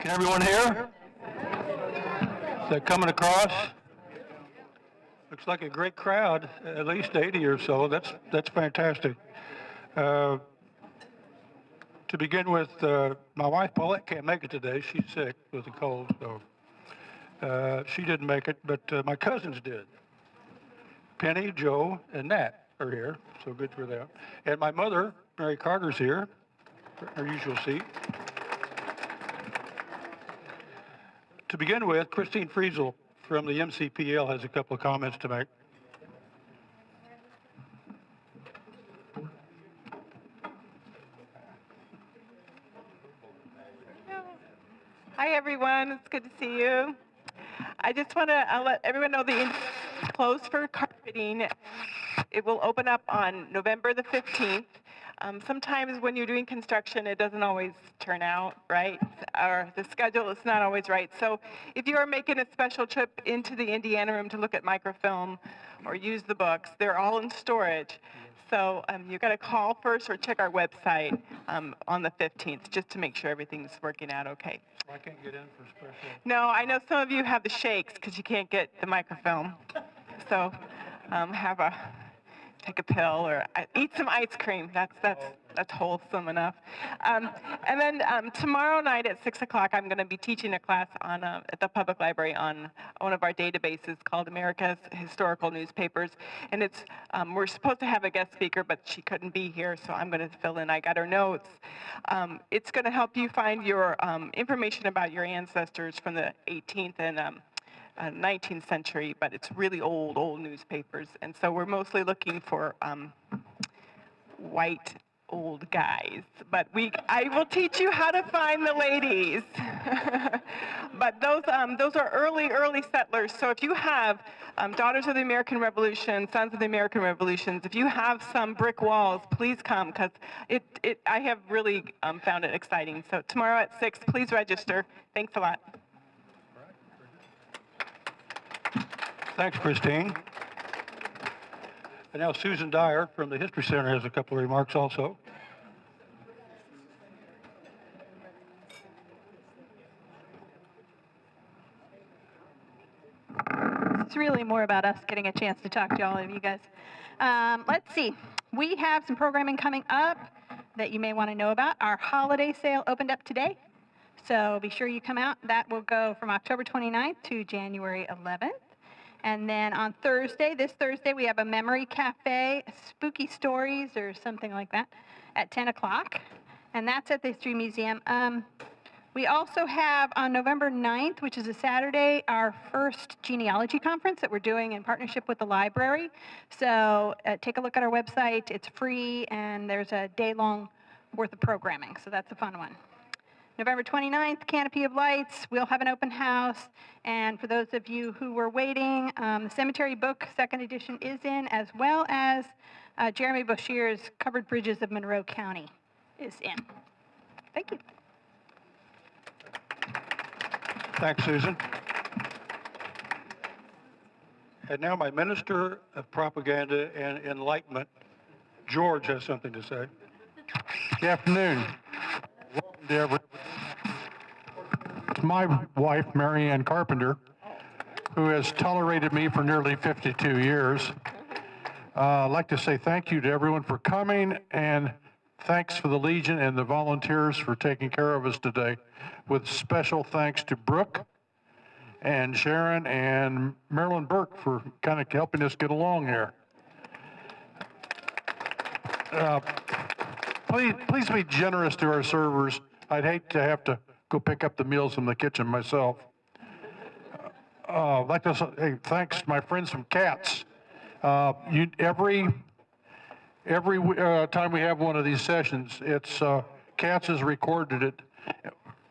Can everyone hear? Is that coming across? Looks like a great crowd, at least 80 or so. That's fantastic. To begin with, my wife Paulette can't make it today. She's sick with a cold, so she didn't make it, but my cousins did. Penny, Joe, and Nat are here, so good for them. And my mother, Mary Carter's here, her usual seat. To begin with, Christine Friesel from the MCPL has a couple of comments to make. Hi, everyone. It's good to see you. I just want to let everyone know the is closed for carpeting. It will open up on November the 15th. Sometimes when you're doing construction, it doesn't always turn out right, or the schedule is not always right. So if you are making a special trip into the Indiana room to look at microfilm or use the books, they're all in storage. So you got to call first or check our website on the 15th just to make sure everything's working out okay. I can't get in for special. No, I know some of you have the shakes because you can't get the microfilm. So take a pill or eat some ice cream. That's wholesome enough. And then tomorrow night at 6 o'clock, I'm going to be teaching a class on at the public library on one of our databases called America's Historical Newspapers. And it's we're supposed to have a guest speaker, but she couldn't be here, so I'm going to fill in. I got her notes. It's going to help you find your information about your ancestors from the 18th and 19th century, but it's really old newspapers. And so we're mostly looking for white old guys. But I will teach you how to find the ladies. But those are early settlers. So if you have Daughters of the American Revolution, Sons of the American Revolutions, if you have some brick walls, please come, because I have really found it exciting. So tomorrow at 6, please register. Thanks a lot. Thanks, Christine. And now Susan Dyer from the History Center has a couple of remarks also. It's really more about us getting a chance to talk to all of you guys. Let's see. We have some programming coming up that you may want to know about. Our holiday sale opened up today, so be sure you come out. That will go from October 29th to January 11th. And then on this Thursday, we have a memory cafe, spooky stories or something like that, at 10 o'clock. And that's at the History Museum. We also have on November 9th, which is a Saturday, our first genealogy conference that we're doing in partnership with the library. So take a look at our website. It's free, and there's a day-long worth of programming. So that's a fun one. November 29th, Canopy of Lights, we'll have an open house. And for those of you who were waiting, the Cemetery Book, 2nd edition, is in, as well as Jeremy Bashir's Covered Bridges of Monroe County is in. Thank you. Thanks, Susan. And now my Minister of Propaganda and Enlightenment, George, has something to say. Good afternoon. Welcome to everyone. It's my wife, Mary Ann Carpenter, who has tolerated me for nearly 52 years. I'd like to say thank you to everyone for coming, and thanks for the Legion and the volunteers for taking care of us today, with special thanks to Brooke and Sharon and Marilyn Burke for kind of helping us get along here. Please be generous to our servers. I'd hate to have to go pick up the meals from the kitchen myself. I'd like to say thanks to my friends from CATS. Every time we have one of these sessions, CATS has recorded it,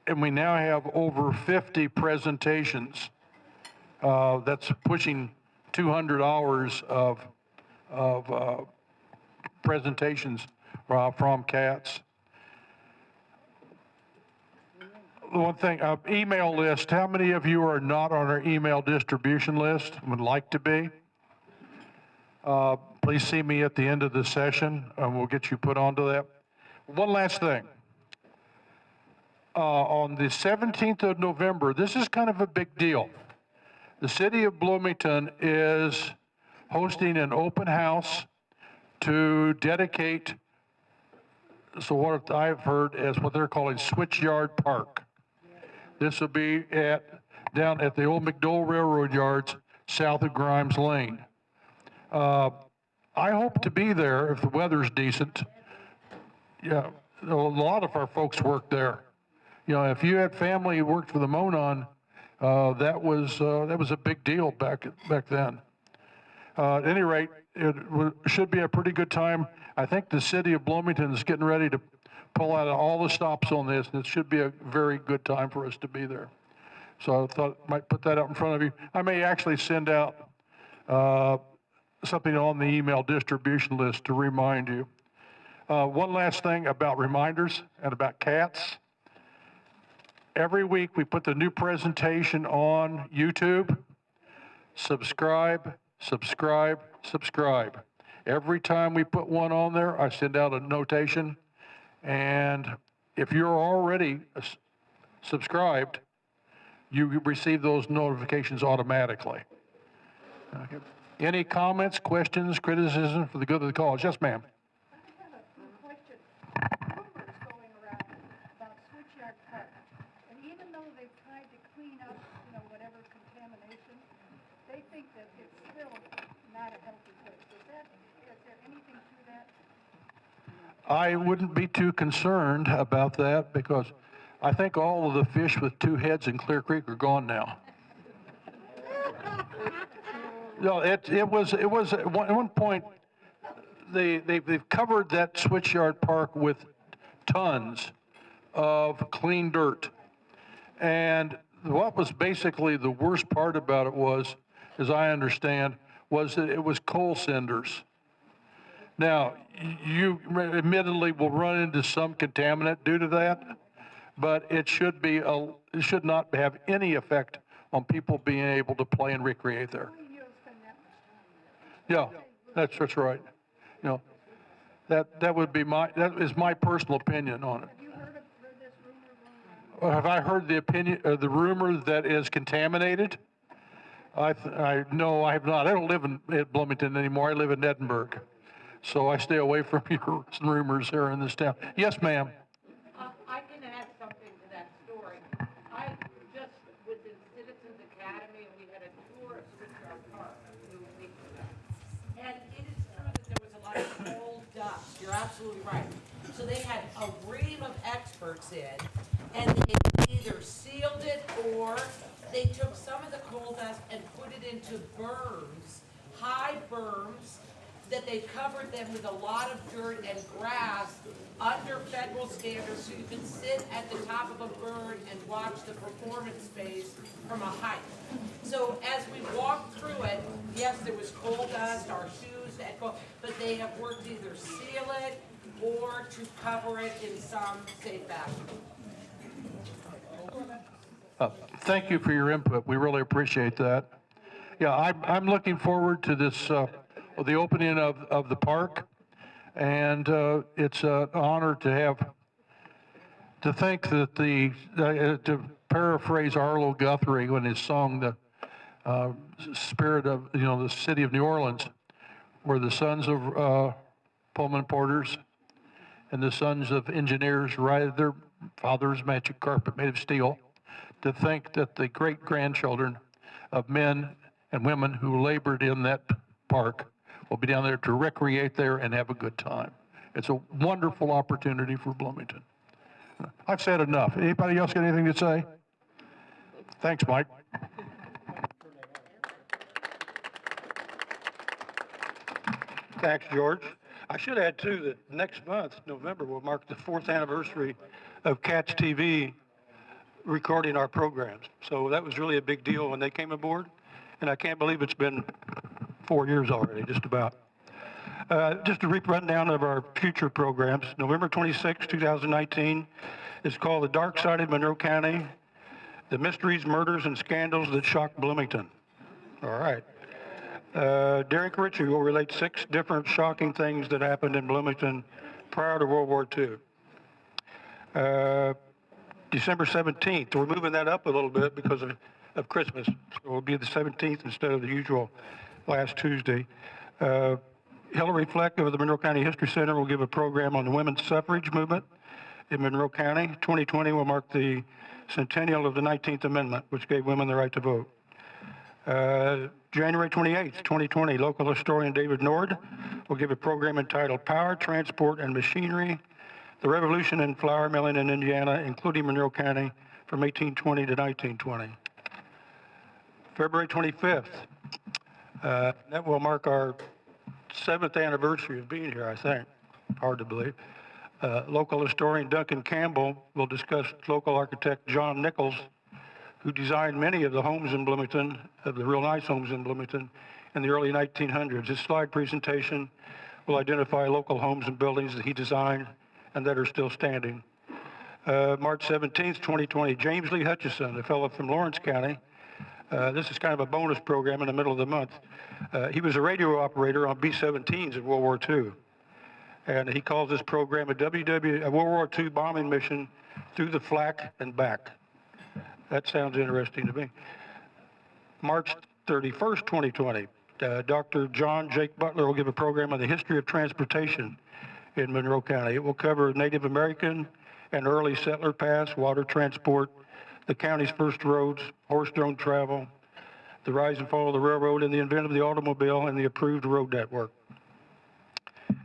and we now have over 50 presentations. That's pushing 200 hours of presentations from CATS. One thing, email list. How many of you are not on our email distribution list, would like to be? Please see me at the end of the session, and we'll get you put onto that. One last thing. On the 17th of November, this is kind of a big deal. The city of Bloomington is hosting an open house to dedicate, so what I've heard is what they're calling Switchyard Park. This will be down at the old McDowell Railroad Yards, south of Grimes Lane. I hope to be there if the weather's decent. Yeah, a lot of our folks work there. You know, if you had family who worked for the Monon, that was a big deal back then. At any rate, should be a pretty good time. I think the city of Bloomington is getting ready to pull out all the stops on this, and it should be a very good time for us to be there. So I thought I might put that out in front of you. I may actually send out something on the email distribution list to remind you. One last thing about reminders and about cats. Every week we put the new presentation on YouTube. Subscribe, subscribe, subscribe. Every time we put one on there, I send out a notation. And if you're already subscribed, you receive those notifications automatically. Okay. Any comments, questions, criticism for the good of the cause? Yes, ma'am. I have a question. Rumors going around about Switchyard Park, and even though they've tried to clean up, whatever contamination, they think that it's still not a healthy place. Is there anything to that? I wouldn't be too concerned about that because I think all of the fish with two heads in Clear Creek are gone now. No, it was at one point they've covered that Switchyard Park with tons of clean dirt, and what was basically the worst part about it was, as I understand, was that it was coal cinders. Now, you admittedly will run into some contaminant due to that, but it should not have any effect on people being able to play and recreate there. Yeah, that's right. You know, that is my personal opinion on it. Have you heard this rumor going around? Have I heard the rumor that is contaminated? No, I have not. I don't live in Bloomington anymore. I live in Edinburgh. So I stay away from your rumors here in this town. Yes, ma'am. I can add something to that story. I just was in Citizens Academy, and we had a tour of Switchyard Park a few weeks ago. And it is true that there was a lot of coal dust. You're absolutely right. So they had a ream of experts in, and they either sealed it or they took some of the coal dust and put it into berms, high berms, that they covered them with a lot of dirt and grass under federal standards, so you can sit at the top of a bird and watch the performance space from a height. So as we walked through it, yes, there was coal dust, our shoes had coal, but they have worked to either seal it or to cover it in some safe fashion. Thank you for your input. We really appreciate that. Yeah, I'm looking forward to this, the opening of the park, and it's an honor to think that to paraphrase Arlo Guthrie when he sung the spirit of the city of New Orleans, where the sons of Pullman porters and the sons of engineers ride their father's magic carpet made of steel. To think that the great-grandchildren of men and women who labored in that park will be down there to recreate there and have a good time. It's a wonderful opportunity for Bloomington. I've said enough. Anybody else got anything to say? Thanks, Mike. Thanks, George. I should add, too, that next month, November, will mark the 4th anniversary of Cats TV recording our programs. So that was really a big deal when they came aboard, and I can't believe it's been 4 years already, just about. Just a rundown of our future programs. November 26, 2019 is called The Dark Side of Monroe County, The Mysteries, Murders, and Scandals That Shocked Bloomington. All right. Derek Ritchie will relate 6 different shocking things that happened in Bloomington prior to World War II. December 17th. We're moving that up a little bit because of Christmas. So it'll be the 17th instead of the usual last Tuesday. Hillary Fleck of the Monroe County History Center will give a program on the women's suffrage movement in Monroe County. 2020 will mark the centennial of the 19th Amendment, which gave women the right to vote. January 28th, 2020, local historian David Nord will give a program entitled Power, Transport, and Machinery, the Revolution in Flour Milling in Indiana, including Monroe County, from 1820 to 1920. February 25th, that will mark our 7th anniversary of being here, I think. Hard to believe. Local historian Duncan Campbell will discuss local architect John Nichols, who designed many of the homes in Bloomington, of the real nice homes in Bloomington, in the early 1900s. His slide presentation will identify local homes and buildings that he designed and that are still standing. March 17th, 2020, James Lee Hutchison, a fellow from Lawrence County. This is kind of a bonus program in the middle of the month. He was a radio operator on B-17s in World War II. And he calls this program a World War II bombing mission through the flak and back. That sounds interesting to me. March 31st, 2020, Dr. John Jake Butler will give a program on the history of transportation in Monroe County. It will cover Native American and early settler paths, water transport, the county's first roads, horse-drawn travel, the rise and fall of the railroad, and the invention of the automobile and the approved road network.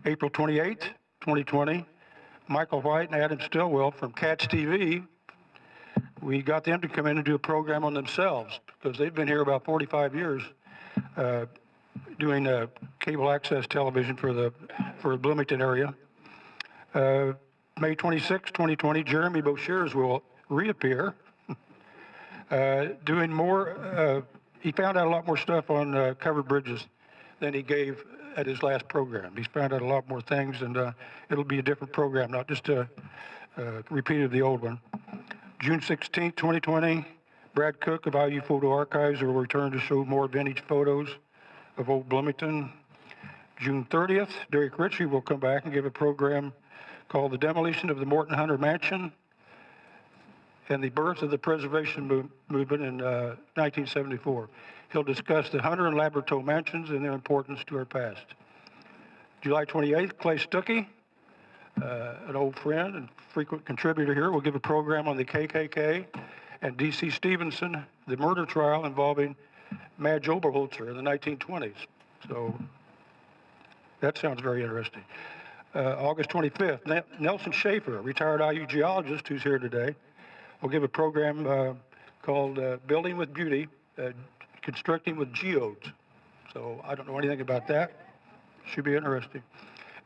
April 28th, 2020, Michael White and Adam Stillwell from Cats TV, we got them to come in and do a program on themselves because they've been here about 45 years doing cable access television for the Bloomington area. May 26, 2020, Jeremy Boshears will reappear, doing more. He found out a lot more stuff on covered bridges than he gave at his last program. He's found out a lot more things, and it'll be a different program, not just a repeat of the old one. June 16, 2020, Brad Cook of IU Photo Archives will return to show more vintage photos of old Bloomington. June 30th, Derek Ritchie will come back and give a program called The Demolition of the Morton Hunter Mansion and the Birth of the Preservation Movement in 1974. He'll discuss the Hunter and Laboratoe mansions and their importance to our past. July 28th, Clay Stuckey, an old friend and frequent contributor here, will give a program on the KKK and D.C. Stevenson, the murder trial involving Madge Oberholzer in the 1920s. So that sounds very interesting. August 25th, Nelson Schaefer, a retired IU geologist who's here today, will give a program called Building with Beauty, Constructing with Geodes. So I don't know anything about that. Should be interesting.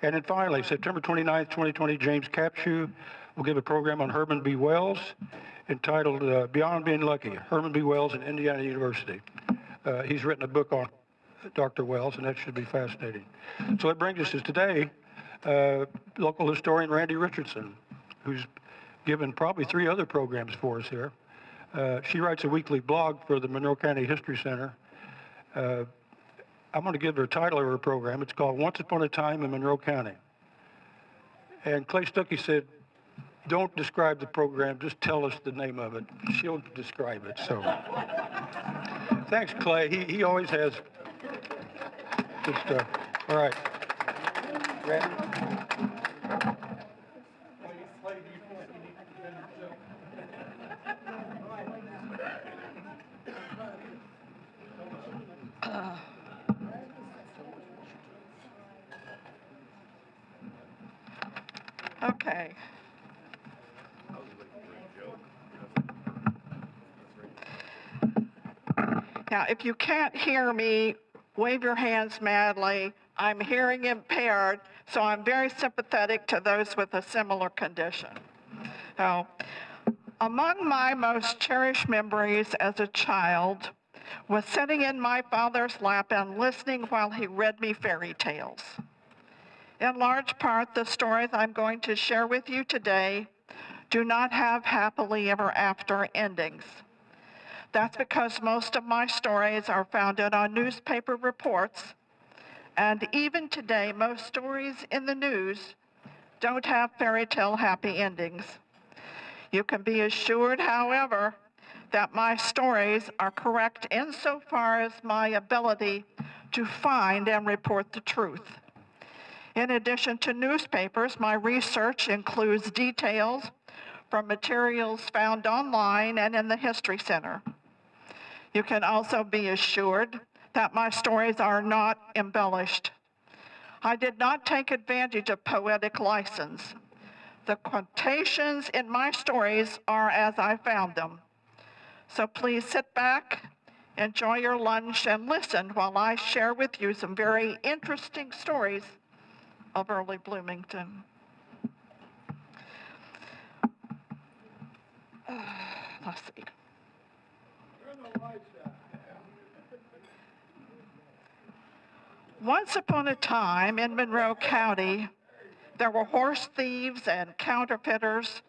And then finally, September 29th, 2020, James Capshew will give a program on Herman B. Wells entitled Beyond Being Lucky, Herman B. Wells and Indiana University. He's written a book on Dr. Wells, and that should be fascinating. So that brings us to today, local historian Randi Richardson, who's given probably 3 other programs for us here. She writes a weekly blog for the Monroe County History Center. I'm going to give her a title of her program. It's called Once Upon a Time in Monroe County. And Clay Stuckey said, don't describe the program, just tell us the name of it. She'll describe it, so. Thanks, Clay. He always has good stuff. All right. Randy? Okay. Now, if you can't hear me, wave your hands madly. I'm hearing impaired, so I'm very sympathetic to those with a similar condition. Now, among my most cherished memories as a child was sitting in my father's lap and listening while he read me fairy tales. In large part, the stories I'm going to share with you today do not have happily ever after endings. That's because most of my stories are founded on newspaper reports, and even today, most stories in the news don't have fairy tale happy endings. You can be assured, however, that my stories are correct insofar as my ability to find and report the truth. In addition to newspapers, my research includes details from materials found online and in the History Center. You can also be assured that my stories are not embellished. I did not take advantage of poetic license. The quotations in my stories are as I found them. So please sit back, enjoy your lunch, and listen while I share with you some very interesting stories of early Bloomington. Let's see. Once upon a time in Monroe County, there were horse thieves and counterfeiters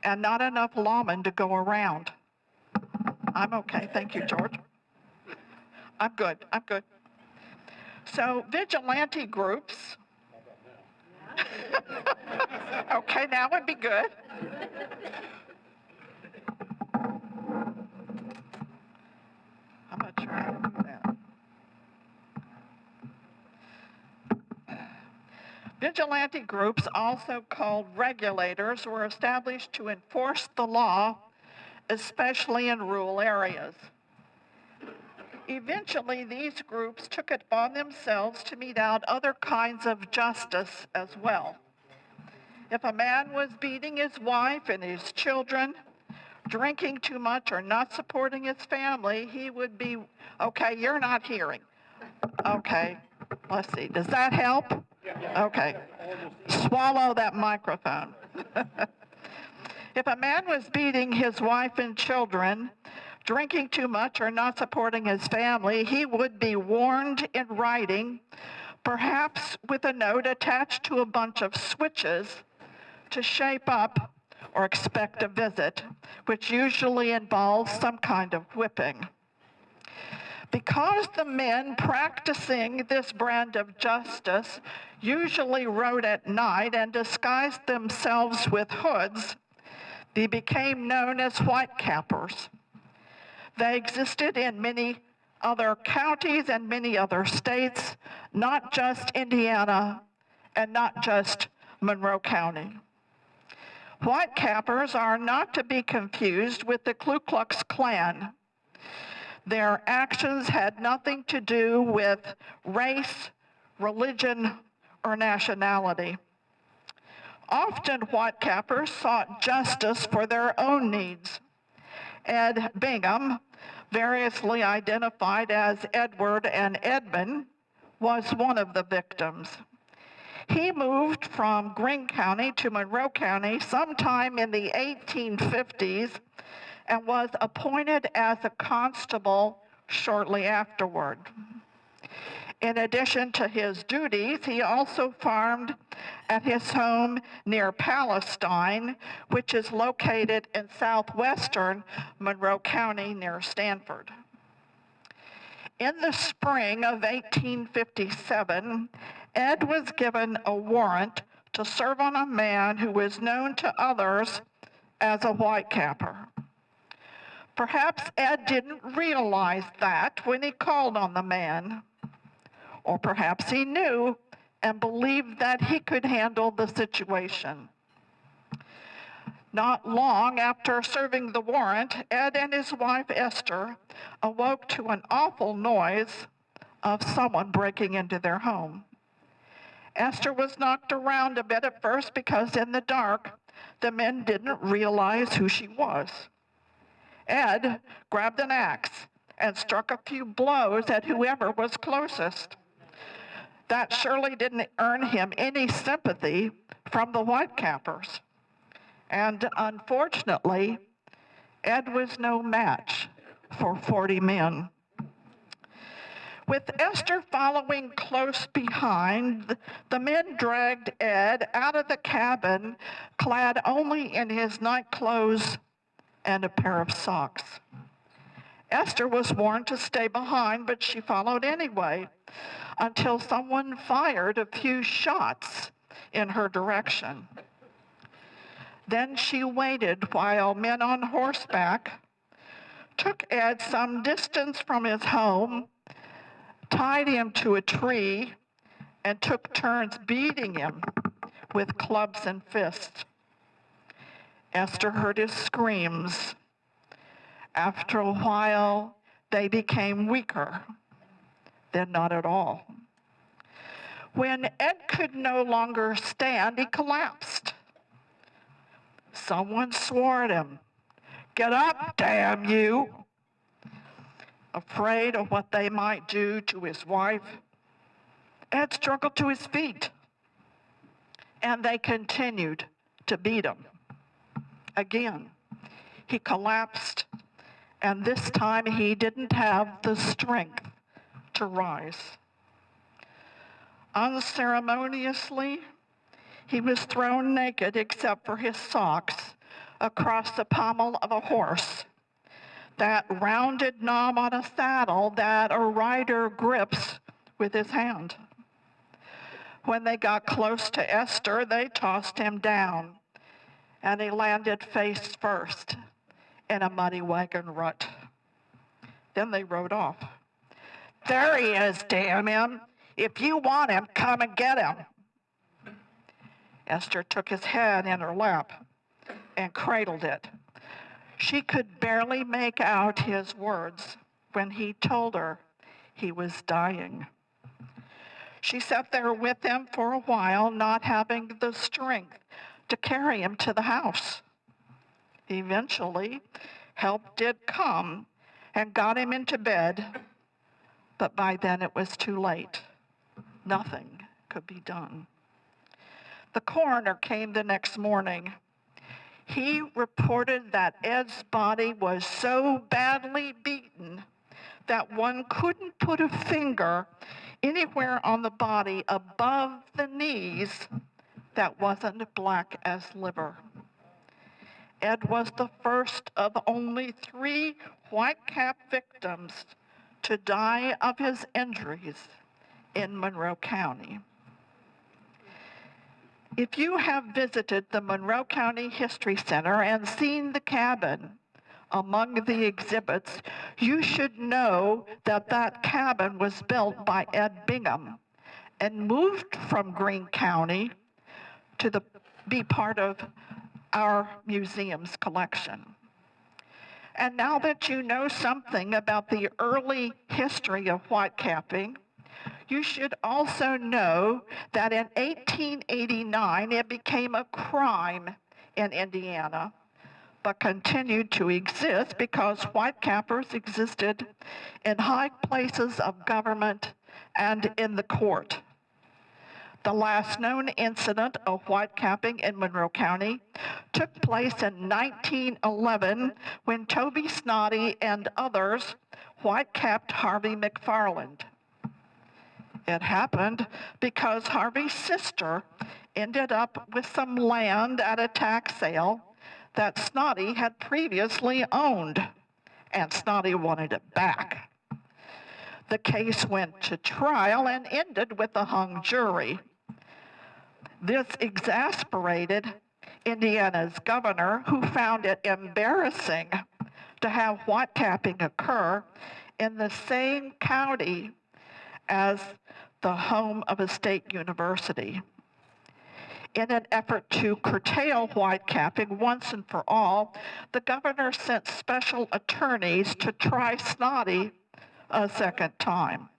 and not enough lawmen to go around. I'm okay, thank you, George. I'm good. So vigilante groups, okay, now would be good. I'm not sure how to do that. Vigilante groups, also called regulators, were established to enforce the law, especially in rural areas. Eventually, these groups took it upon themselves to mete out other kinds of justice as well. If a man was beating his wife and his children, drinking too much, or not supporting his family, he would be, okay, you're not hearing. Okay, let's see, does that help? Okay, swallow that microphone. If a man was beating his wife and children, drinking too much, or not supporting his family, he would be warned in writing, perhaps with a note attached to a bunch of switches, to shape up or expect a visit, which usually involves some kind of whipping. Because the men practicing this brand of justice usually rode at night and disguised themselves with hoods, they became known as Whitecappers. They existed in many other counties and many other states, not just Indiana and not just Monroe County. Whitecappers are not to be confused with the Ku Klux Klan. Their actions had nothing to do with race, religion, or nationality. Often, Whitecappers sought justice for their own needs. Ed Bingham, variously identified as Edward and Edmund, was one of the victims. He moved from Greene County to Monroe County sometime in the 1850s and was appointed as a constable shortly afterward. In addition to his duties, he also farmed at his home near Palestine, which is located in southwestern Monroe County near Stanford. In the spring of 1857, Ed was given a warrant to serve on a man who was known to others as a Whitecapper. Perhaps Ed didn't realize that when he called on the man, or perhaps he knew and believed that he could handle the situation. Not long after serving the warrant, Ed and his wife Esther awoke to an awful noise of someone breaking into their home. Esther was knocked around a bit at first because in the dark, the men didn't realize who she was. Ed grabbed an axe and struck a few blows at whoever was closest. That surely didn't earn him any sympathy from the Whitecappers. And unfortunately, Ed was no match for 40 men. With Esther following close behind, the men dragged Ed out of the cabin, clad only in his night clothes and a pair of socks. Esther was warned to stay behind, but she followed anyway, until someone fired a few shots in her direction. Then she waited while men on horseback took Ed some distance from his home, tied him to a tree, and took turns beating him with clubs and fists. Esther heard his screams. After a while, they became weaker, then not at all. When Ed could no longer stand, he collapsed. Someone swore at him, "Get up, damn you!" Afraid of what they might do to his wife, Ed struggled to his feet, and they continued to beat him. Again, he collapsed, and this time he didn't have the strength to rise. Unceremoniously, he was thrown naked except for his socks across the pommel of a horse, that rounded knob on a saddle that a rider grips with his hand. When they got close to Esther, they tossed him down, and he landed face first in a muddy wagon rut. Then they rode off. "There he is, damn him. If you want him, come and get him." Esther took his head in her lap and cradled it. She could barely make out his words when he told her he was dying. She sat there with him for a while, not having the strength to carry him to the house. Eventually, help did come and got him into bed, but by then it was too late. Nothing could be done. The coroner came the next morning. He reported that Ed's body was so badly beaten that one couldn't put a finger anywhere on the body above the knees that wasn't black as liver. Ed was the first of only 3 Whitecap victims to die of his injuries in Monroe County. If you have visited the Monroe County History Center and seen the cabin among the exhibits, you should know that that cabin was built by Ed Bingham and moved from Greene County to be part of our museum's collection. And now that you know something about the early history of whitecapping, you should also know that in 1889 it became a crime in Indiana, but continued to exist because whitecappers existed in high places of government and in the court. The last known incident of whitecapping in Monroe County took place in 1911 when Toby Snoddy and others whitecapped Harvey McFarland. It happened because Harvey's sister ended up with some land at a tax sale that Snoddy had previously owned, and Snoddy wanted it back. The case went to trial and ended with a hung jury. This exasperated Indiana's governor, who found it embarrassing to have whitecapping occur in the same county as the home of a state university. In an effort to curtail whitecapping once and for all, the governor sent special attorneys to try Snoddy a second time.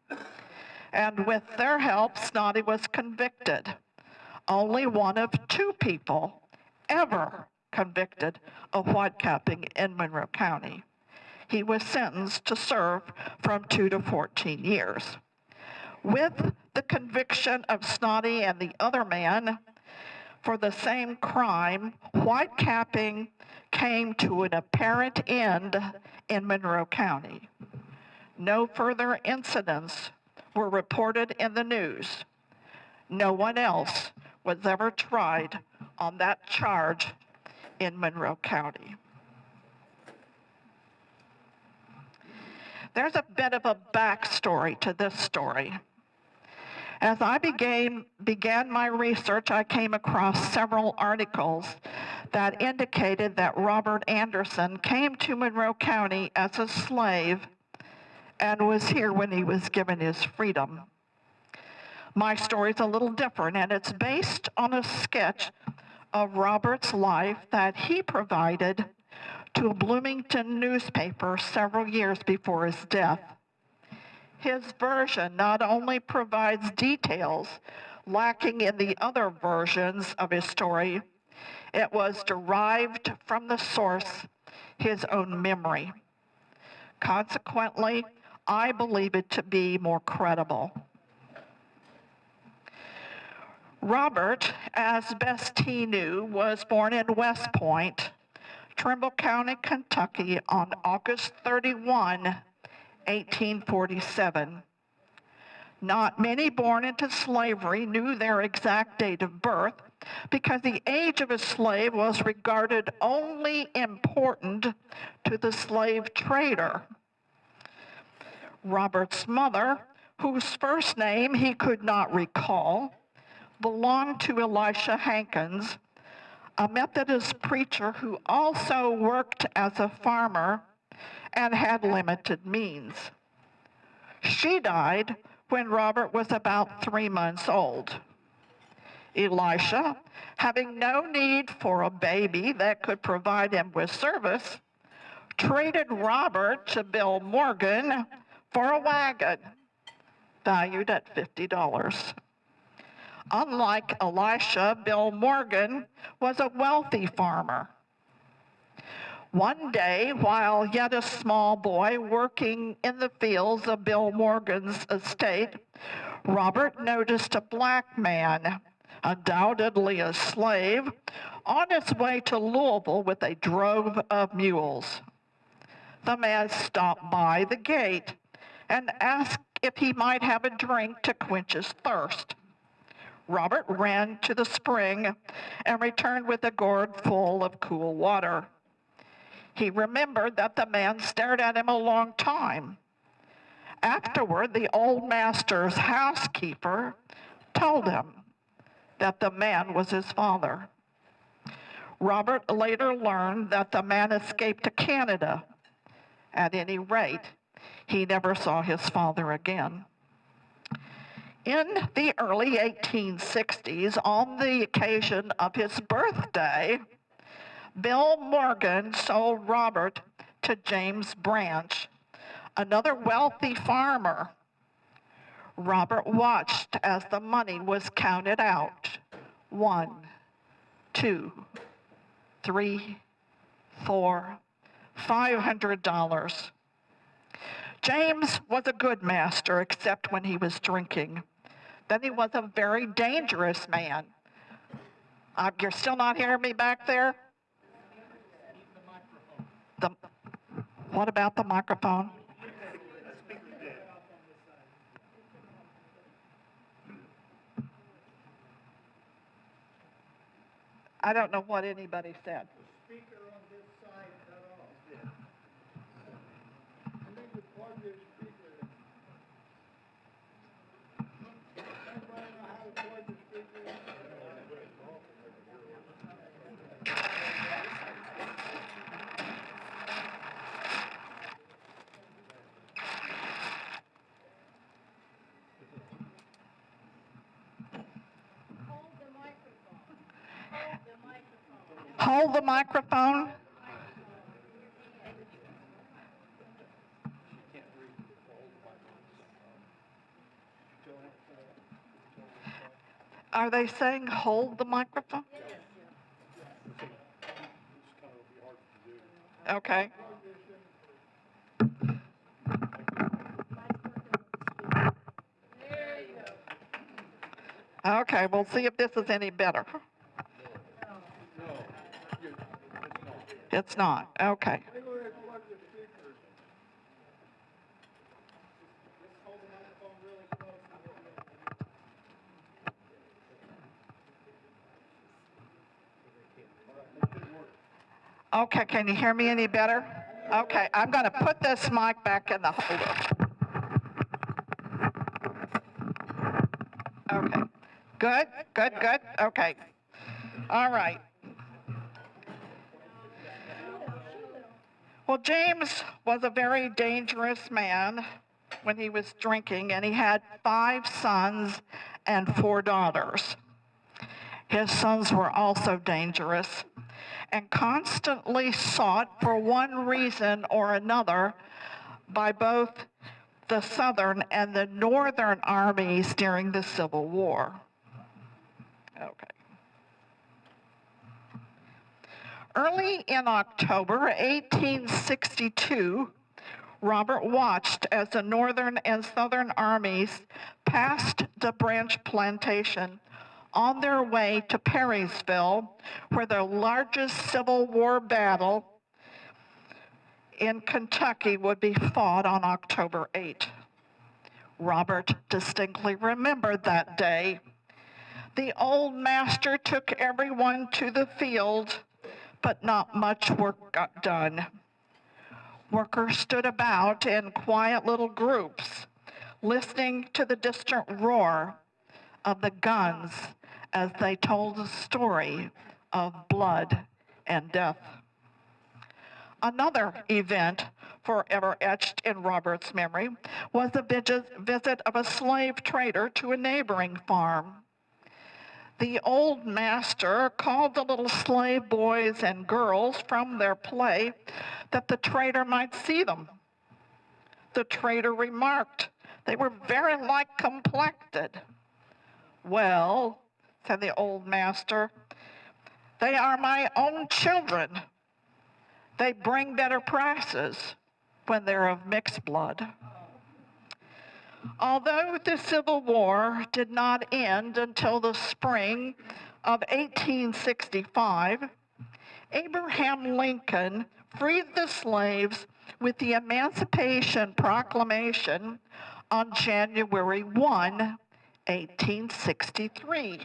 And with their help, Snoddy was convicted. Only one of 2 people ever convicted of whitecapping in Monroe County. He was sentenced to serve from 2 to 14 years. With the conviction of Snoddy and the other man for the same crime, whitecapping came to an apparent end in Monroe County. No further incidents were reported in the news. No one else was ever tried on that charge in Monroe County. There's a bit of a backstory to this story. As I began my research, I came across several articles that indicated that Robert Anderson came to Monroe County as a slave and was here when he was given his freedom. My story is a little different, and it's based on a sketch of Robert's life that he provided to a Bloomington newspaper several years before his death. His version not only provides details lacking in the other versions of his story, it was derived from the source, his own memory. Consequently, I believe it to be more credible. Robert, as best he knew, was born in West Point, Trimble County, Kentucky, on August 31, 1847. Not many born into slavery knew their exact date of birth because the age of a slave was regarded only important to the slave trader. Robert's mother, whose first name he could not recall, belonged to Elisha Hankins, a Methodist preacher who also worked as a farmer and had limited means. She died when Robert was about 3 months old. Elisha, having no need for a baby that could provide him with service, traded Robert to Bill Morgan for a wagon valued at $50. Unlike Elisha, Bill Morgan was a wealthy farmer. One day, while yet a small boy working in the fields of Bill Morgan's estate, Robert noticed a black man, undoubtedly a slave, on his way to Louisville with a drove of mules. The man stopped by the gate and asked if he might have a drink to quench his thirst. Robert ran to the spring and returned with a gourd full of cool water. He remembered that the man stared at him a long time. Afterward, the old master's housekeeper told him that the man was his father. Robert later learned that the man escaped to Canada. At any rate, he never saw his father again. In the early 1860s, on the occasion of his birthday, Bill Morgan sold Robert to James Branch, another wealthy farmer. Robert watched as the money was counted out. 1, 2, 3, 4, $500. James was a good master, except when he was drinking. Then he was a very dangerous man. You're still not hearing me back there? What about the microphone? I don't know what anybody said. Speaker on this side cut off. I think we plugged your speaker in. Anybody know how to plug the speaker in? Hold the microphone. Are they saying hold the microphone? Okay. Okay, we'll see if this is any better. It's not. Okay. Okay, can you hear me any better? Okay, I'm going to put this mic back in the holder. Okay. Good, good, good. Okay. All right. Well, James was a very dangerous man when he was drinking, and he had 5 sons and 4 daughters. His sons were also dangerous and constantly sought for one reason or another by both the Southern and the Northern armies during the Civil War. Okay. Early in October 1862, Robert watched as the Northern and Southern armies passed the Branch Plantation on their way to Perrysville, where the largest Civil War battle in Kentucky would be fought on October 8. Robert distinctly remembered that day. The old master took everyone to the field, but not much work got done. Workers stood about in quiet little groups, listening to the distant roar of the guns as they told the story of blood and death. Another event forever etched in Robert's memory was the visit of a slave trader to a neighboring farm. The old master called the little slave boys and girls from their play that the trader might see them. The trader remarked they were very like complected. Well, said the old master, they are my own children. They bring better prices when they're of mixed blood. Although the Civil War did not end until the spring of 1865, Abraham Lincoln freed the slaves with the Emancipation Proclamation on January 1, 1863.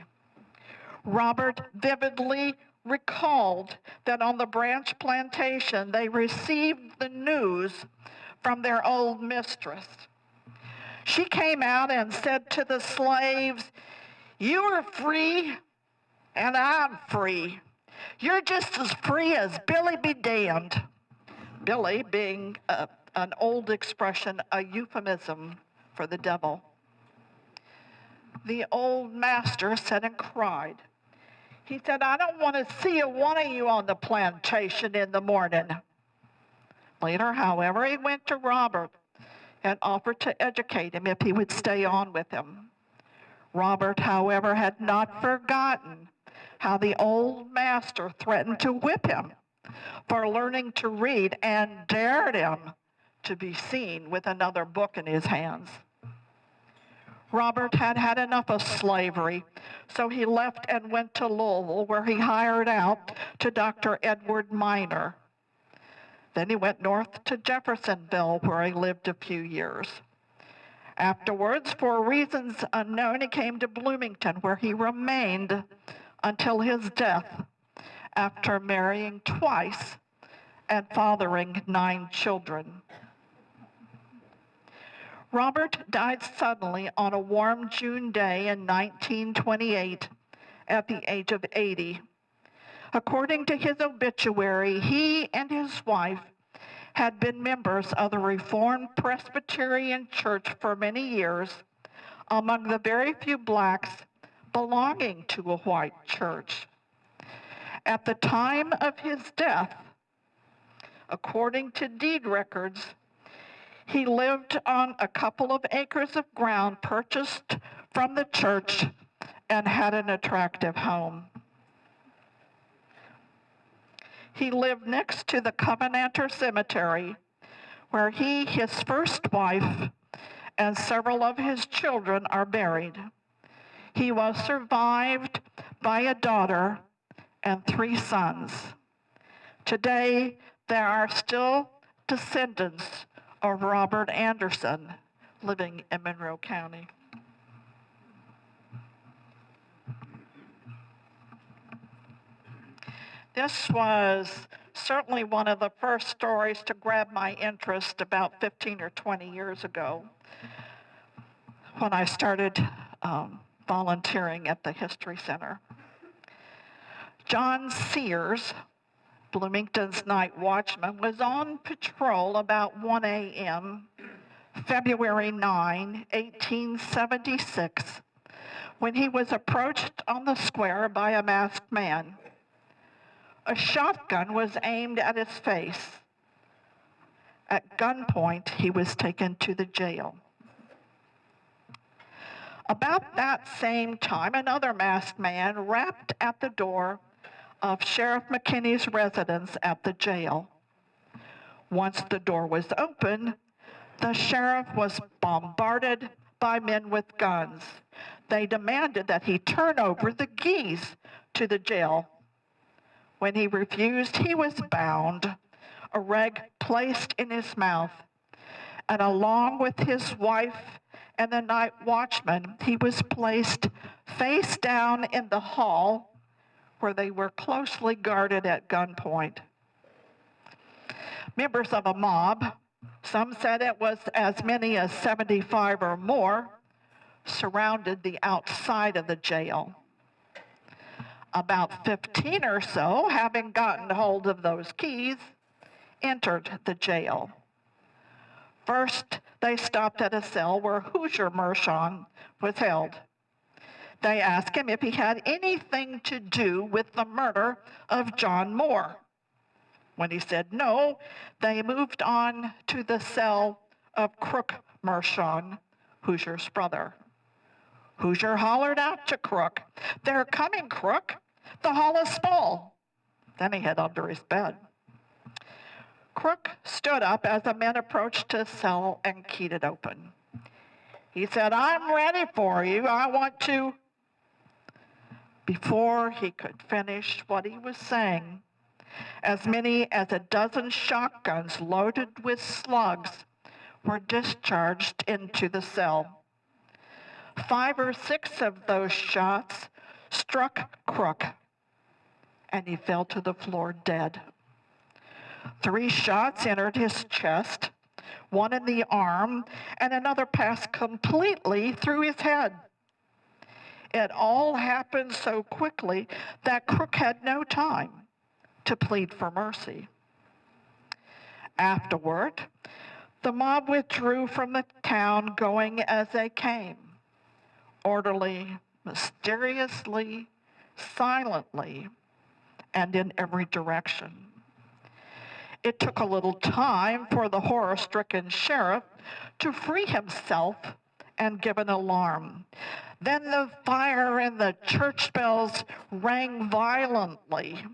Robert vividly recalled that on the Branch Plantation they received the news from their old mistress. She came out and said to the slaves, "You are free and I'm free. You're just as free as Billy be damned." Billy being an old expression, a euphemism for the devil. The old master said and cried. He said, "I don't want to see one of you on the plantation in the morning." Later, however, he went to Robert and offered to educate him if he would stay on with him. Robert, however, had not forgotten how the old master threatened to whip him for learning to read and dared him to be seen with another book in his hands. Robert had had enough of slavery, so he left and went to Louisville, where he hired out to Dr. Edward Minor. Then he went north to Jeffersonville, where he lived a few years. Afterwards, for reasons unknown, he came to Bloomington, where he remained until his death, after marrying twice and fathering 9 children. Robert died suddenly on a warm June day in 1928 at the age of 80. According to his obituary, he and his wife had been members of the Reformed Presbyterian Church for many years, among the very few blacks belonging to a white church. At the time of his death, according to deed records, he lived on a couple of acres of ground purchased from the church and had an attractive home. He lived next to the Covenanter Cemetery, where he, his first wife, and several of his children are buried. He was survived by a daughter and 3 sons. Today, there are still descendants of Robert Anderson living in Monroe County. This was certainly one of the first stories to grab my interest about 15 or 20 years ago when I started volunteering at the History Center. John Sears Bloomington's night watchman was on patrol about 1 a.m., February 9, 1876, when he was approached on the square by a masked man. A shotgun was aimed at his face. At gunpoint, he was taken to the jail. About that same time, another masked man rapped at the door of Sheriff McKinney's residence at the jail. Once the door was open, the sheriff was bombarded by men with guns. They demanded that he turn over the keys to the jail. When he refused, he was bound, a rag placed in his mouth, and along with his wife and the night watchman, he was placed face down in the hall where they were closely guarded at gunpoint. Members of a mob, some said it was as many as 75 or more, surrounded the outside of the jail. About 15 or so, having gotten hold of those keys, entered the jail. First, they stopped at a cell where Hoosier Mershon was held. They asked him if he had anything to do with the murder of John Moore. When he said no, they moved on to the cell of Crook Mershon, Hoosier's brother. Hoosier hollered out to Crook, "They're coming, Crook. The hall is full." Then he hid under his bed. Crook stood up as the men approached his cell and keyed it open. He said, "I'm ready for you. I want to..." Before he could finish what he was saying, as many as a dozen shotguns loaded with slugs were discharged into the cell. 5 or 6 of those shots struck Crook, and he fell to the floor dead. 3 shots entered his chest, 1 in the arm, and another passed completely through his head. It all happened so quickly that Crook had no time to plead for mercy. Afterward, the mob withdrew from the town, going as they came, orderly, mysteriously, silently, and in every direction. It took a little time for the horror-stricken sheriff to free himself and give an alarm. Then the fire and the church bells rang violently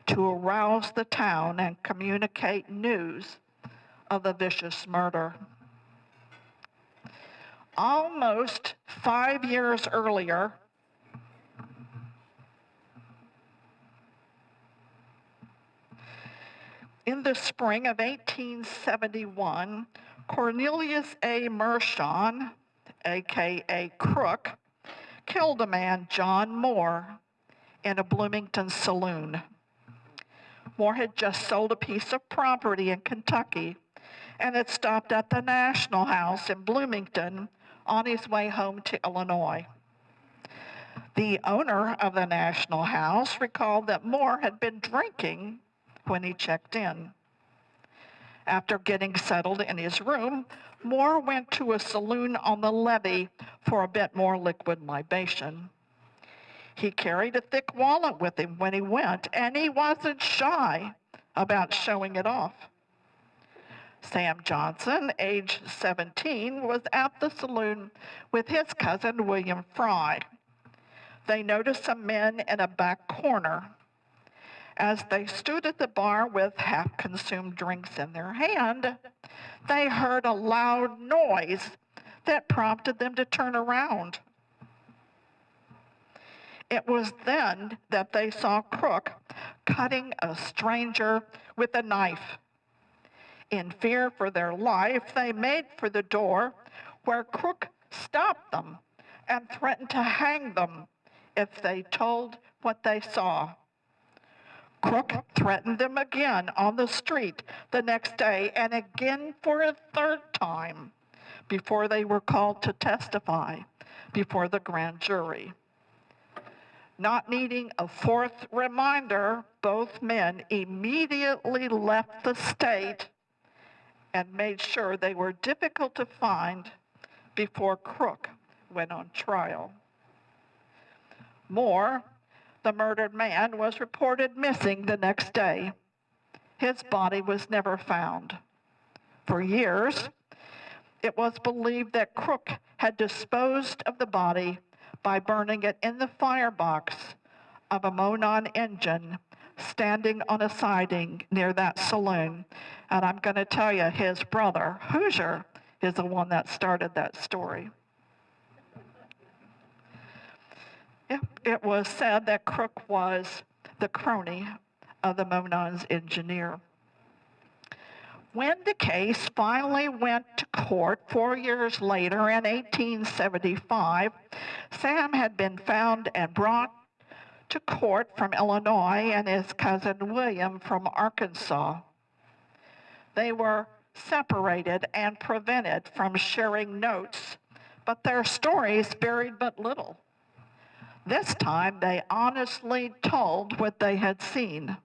to arouse the town and communicate news of the vicious murder. Almost 5 years earlier, in the spring of 1871, Cornelius A. Mershon, a.k.a. Crook, killed a man, John Moore, in a Bloomington saloon. Moore had just sold a piece of property in Kentucky and had stopped at the National House in Bloomington on his way home to Illinois. The owner of the National House recalled that Moore had been drinking when he checked in. After getting settled in his room, Moore went to a saloon on the levee for a bit more liquid libation. He carried a thick wallet with him when he went, and he wasn't shy about showing it off. Sam Johnson, age 17, was at the saloon with his cousin, William Fry. They noticed some men in a back corner. As they stood at the bar with half-consumed drinks in their hand, they heard a loud noise that prompted them to turn around. It was then that they saw Crook cutting a stranger with a knife. In fear for their life, they made for the door, where Crook stopped them and threatened to hang them if they told what they saw. Crook threatened them again on the street the next day, and again for a 3rd time, before they were called to testify before the grand jury. Not needing a fourth reminder, both men immediately left the state and made sure they were difficult to find before Crook went on trial. More, the murdered man was reported missing the next day. His body was never found. For years, it was believed that Crook had disposed of the body by burning it in the firebox of a Monon engine standing on a siding near that saloon. And I'm going to tell you, his brother, Hoosier, is the one that started that story. It was said that Crook was the crony of the Monon's engineer. When the case finally went to court 4 years later in 1875, Sam had been found and brought to court from Illinois and his cousin William from Arkansas. They were separated and prevented from sharing notes, but their stories varied but little. This time they honestly told what they had seen.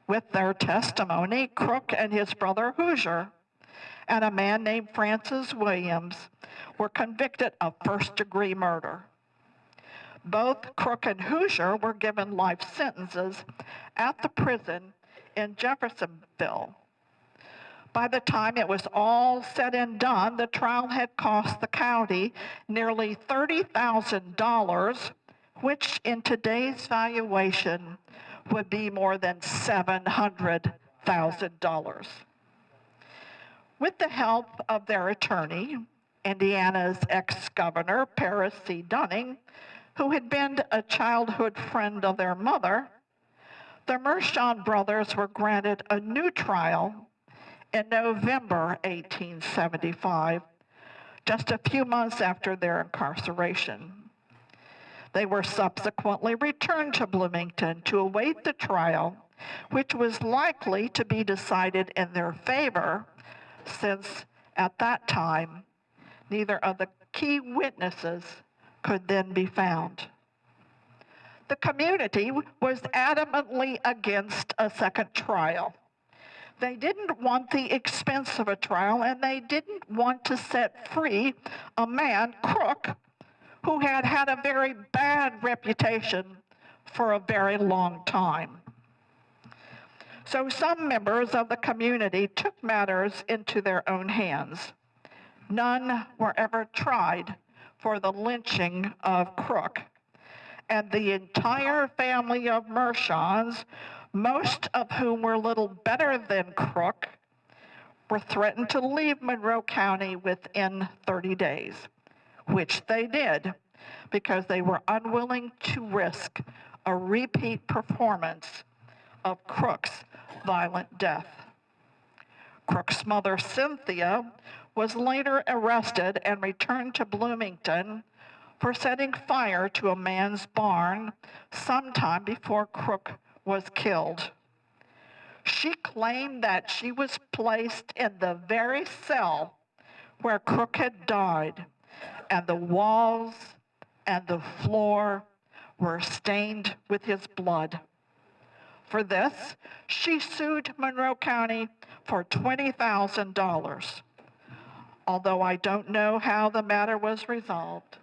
With their testimony, Crook and his brother Hoosier and a man named Francis Williams were convicted of first-degree murder. Both Crook and Hoosier were given life sentences at the prison in Jeffersonville. By the time it was all said and done, the trial had cost the county nearly $30,000, which in today's valuation would be more than $700,000. With the help of their attorney, Indiana's ex-governor, Paris C. Dunning, who had been a childhood friend of their mother, the Mershon brothers were granted a new trial in November 1875, just a few months after their incarceration. They were subsequently returned to Bloomington to await the trial, which was likely to be decided in their favor, since at that time, neither of the key witnesses could then be found. The community was adamantly against a second trial. They didn't want the expense of a trial, and they didn't want to set free a man, Crook, who had had a very bad reputation for a very long time. So some members of the community took matters into their own hands. None were ever tried for the lynching of Crook, and the entire family of Mershons, most of whom were little better than Crook, were threatened to leave Monroe County within 30 days, which they did because they were unwilling to risk a repeat performance of Crook's violent death. Crook's mother, Cynthia, was later arrested and returned to Bloomington for setting fire to a man's barn sometime before Crook was killed. She claimed that she was placed in the very cell where Crook had died, and the walls and the floor were stained with his blood. For this, she sued Monroe County for $20,000. Although I don't know how the matter was resolved,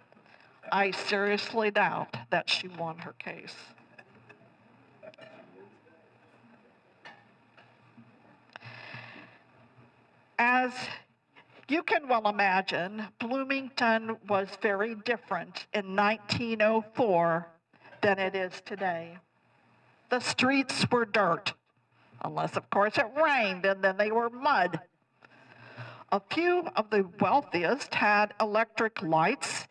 I seriously doubt that she won her case. As you can well imagine, Bloomington was very different in 1904 than it is today. The streets were dirt, unless of course it rained, and then they were mud. A few of the wealthiest had electric lights,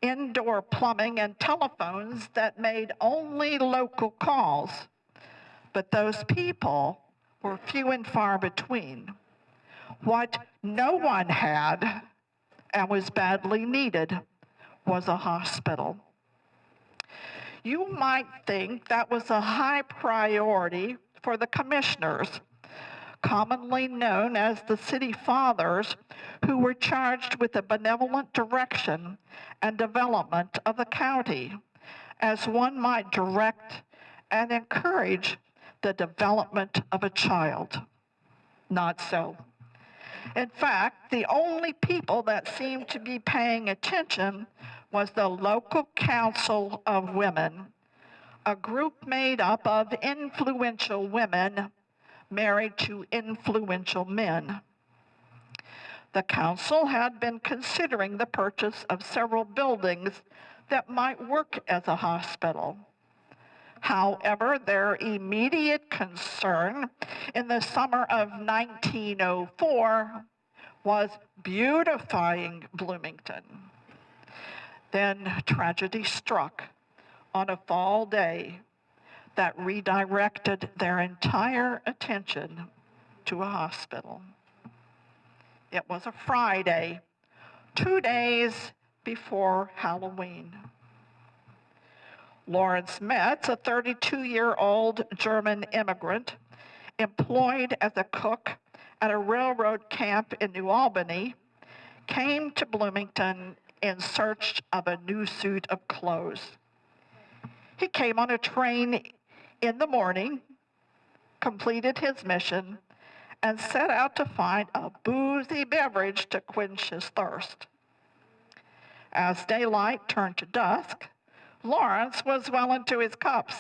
indoor plumbing, and telephones that made only local calls. But those people were few and far between. What no one had and was badly needed was a hospital. You might think that was a high priority for the commissioners, commonly known as the city fathers, who were charged with the benevolent direction and development of the county, as one might direct and encourage the development of a child. Not so. In fact, the only people that seemed to be paying attention was the local council of women, a group made up of influential women married to influential men. The council had been considering the purchase of several buildings that might work as a hospital. However, their immediate concern in the summer of 1904 was beautifying Bloomington. Then tragedy struck on a fall day that redirected their entire attention to a hospital. It was a Friday, 2 days before Halloween. Lawrence Metz, a 32-year-old German immigrant, employed as a cook at a railroad camp in New Albany, came to Bloomington in search of a new suit of clothes. He came on a train in the morning, completed his mission, and set out to find a boozy beverage to quench his thirst. As daylight turned to dusk, Lawrence was well into his cups.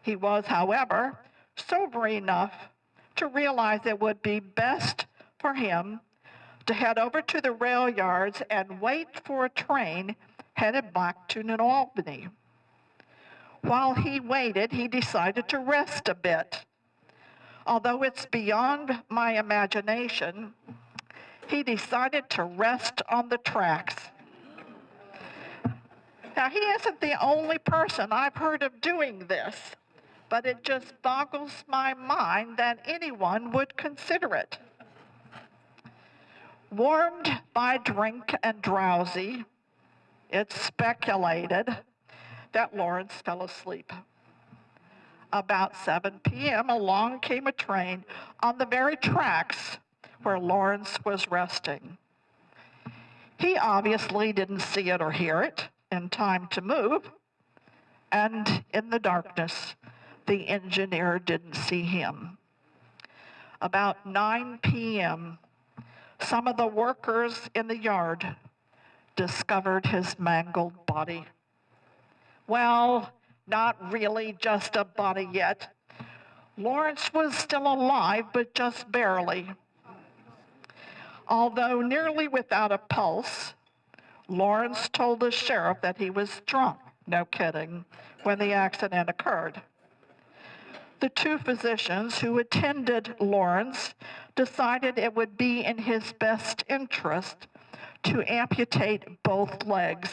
He was, however, sober enough to realize it would be best for him to head over to the rail yards and wait for a train headed back to New Albany. While he waited, he decided to rest a bit. Although it's beyond my imagination, he decided to rest on the tracks. Now, he isn't the only person I've heard of doing this, but it just boggles my mind that anyone would consider it. Warmed by drink and drowsy, it's speculated that Lawrence fell asleep. About 7 p.m., along came a train on the very tracks where Lawrence was resting. He obviously didn't see it or hear it in time to move, and in the darkness, the engineer didn't see him. About 9 p.m., some of the workers in the yard discovered his mangled body. Well, not really just a body yet. Lawrence was still alive, but just barely. Although nearly without a pulse, Lawrence told the sheriff that he was drunk, no kidding, when the accident occurred. The two physicians who attended Lawrence decided it would be in his best interest to amputate both legs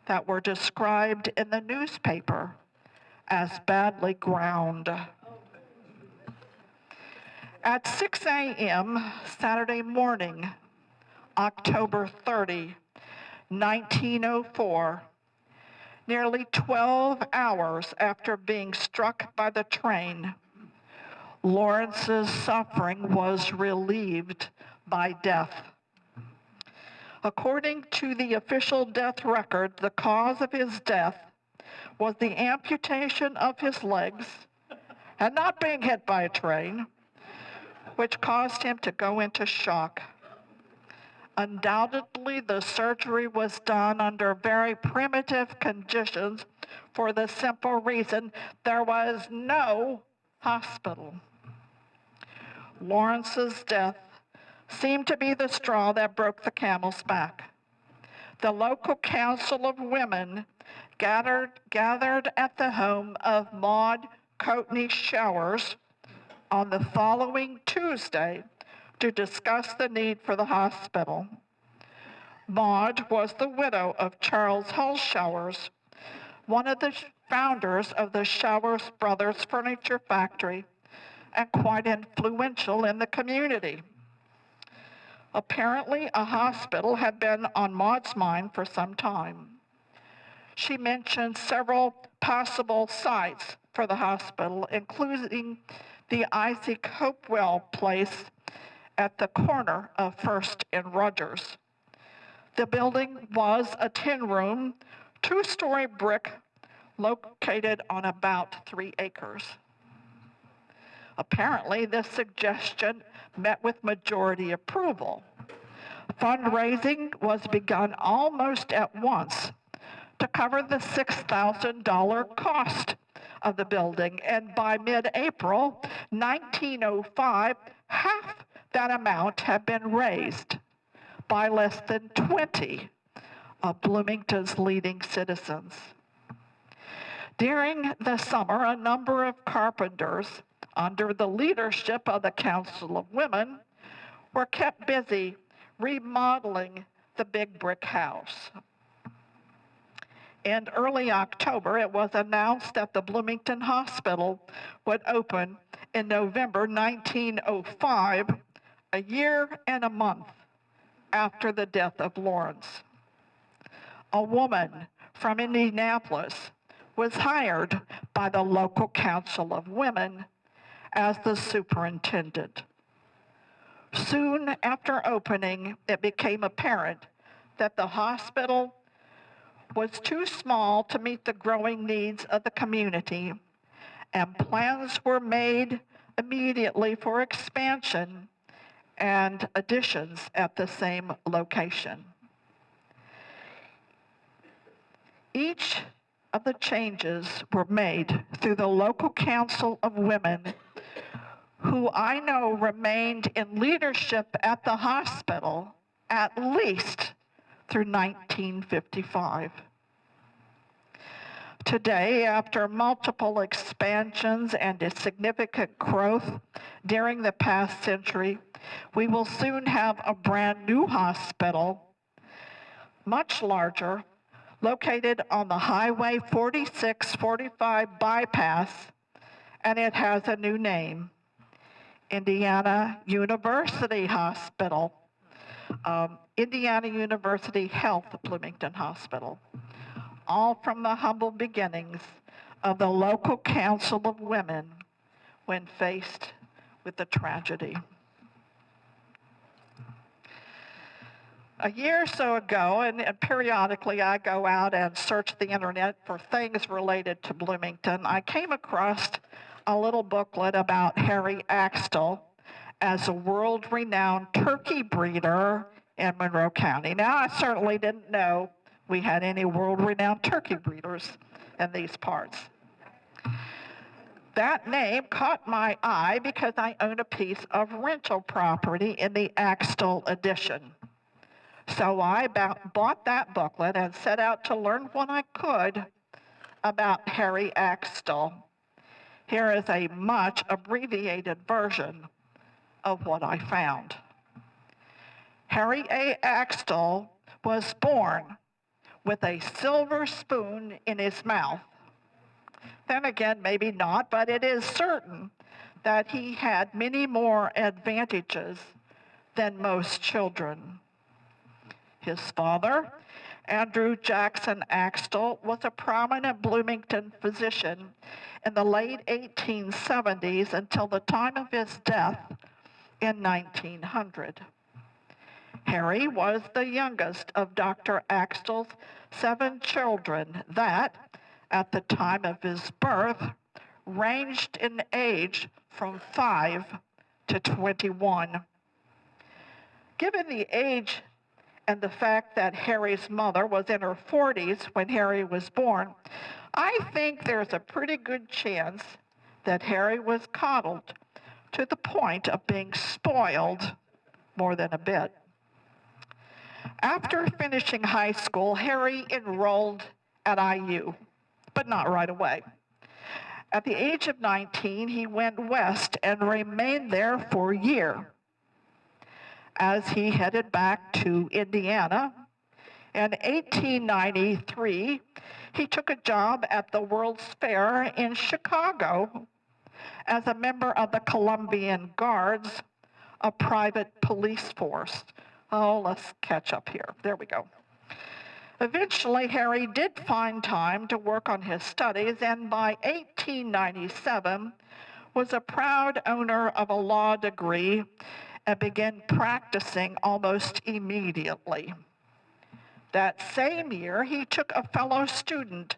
that were described in the newspaper as badly ground. At 6 a.m. Saturday morning, October 30, 1904, nearly 12 hours after being struck by the train, Lawrence's suffering was relieved by death. According to the official death record, the cause of his death was the amputation of his legs and not being hit by a train, which caused him to go into shock. Undoubtedly, the surgery was done under very primitive conditions for the simple reason there was no hospital. Lawrence's death seemed to be the straw that broke the camel's back. The local council of women gathered at the home of Maud Coatney Showers on the following Tuesday to discuss the need for the hospital. Maud was the widow of Charles Hull Showers, one of the founders of the Showers Brothers Furniture Factory, and quite influential in the community. Apparently, a hospital had been on Maud's mind for some time. She mentioned several possible sites for the hospital, including the Isaac Hopewell Place at the corner of First and Rogers. The building was a 10-room, 2-story brick located on about 3 acres. Apparently, this suggestion met with majority approval. Fundraising was begun almost at once to cover the $6,000 cost of the building, and by mid-April 1905, half that amount had been raised by less than 20 of Bloomington's leading citizens. During the summer, a number of carpenters, under the leadership of the Council of Women, were kept busy remodeling the big brick house. In early October, it was announced that the Bloomington Hospital would open in November 1905, a year and a month after the death of Lawrence. A woman from Indianapolis was hired by the local Council of Women as the superintendent. Soon after opening, it became apparent that the hospital was too small to meet the growing needs of the community, and plans were made immediately for expansion and additions at the same location. Each of the changes were made through the local Council of Women, who I know remained in leadership at the hospital at least through 1955. Today, after multiple expansions and a significant growth during the past century, we will soon have a brand new hospital, much larger, located on the Highway 4645 bypass, and it has a new name, Indiana University Hospital, Indiana University Health Bloomington Hospital, all from the humble beginnings of the local Council of Women when faced with the tragedy. A year or so ago, and periodically I go out and search the internet for things related to Bloomington, I came across a little booklet about Harry Axtell as a world-renowned turkey breeder in Monroe County. Now, I certainly didn't know we had any world-renowned turkey breeders in these parts. That name caught my eye because I own a piece of rental property in the Axtell edition. So I bought that booklet and set out to learn what I could about Harry Axtell. Here is a much abbreviated version of what I found. Harry A. Axtell was born with a silver spoon in his mouth. Then again, maybe not, but it is certain that he had many more advantages than most children. His father, Andrew Jackson Axtell, was a prominent Bloomington physician in the late 1870s until the time of his death in 1900. Harry was the youngest of Dr. Axtell's 7 children that, at the time of his birth, ranged in age from 5 to 21. Given the age and the fact that Harry's mother was in her 40s when Harry was born, I think there's a pretty good chance that Harry was coddled to the point of being spoiled more than a bit. After finishing high school, Harry enrolled at IU, but not right away. At the age of 19, he went west and remained there for a year. As he headed back to Indiana, in 1893, he took a job at the World's Fair in Chicago as a member of the Columbian Guards, a private police force. Oh, let's catch up here. There we go. Eventually, Harry did find time to work on his studies, and by 1897 was a proud owner of a law degree and began practicing almost immediately. That same year, he took a fellow student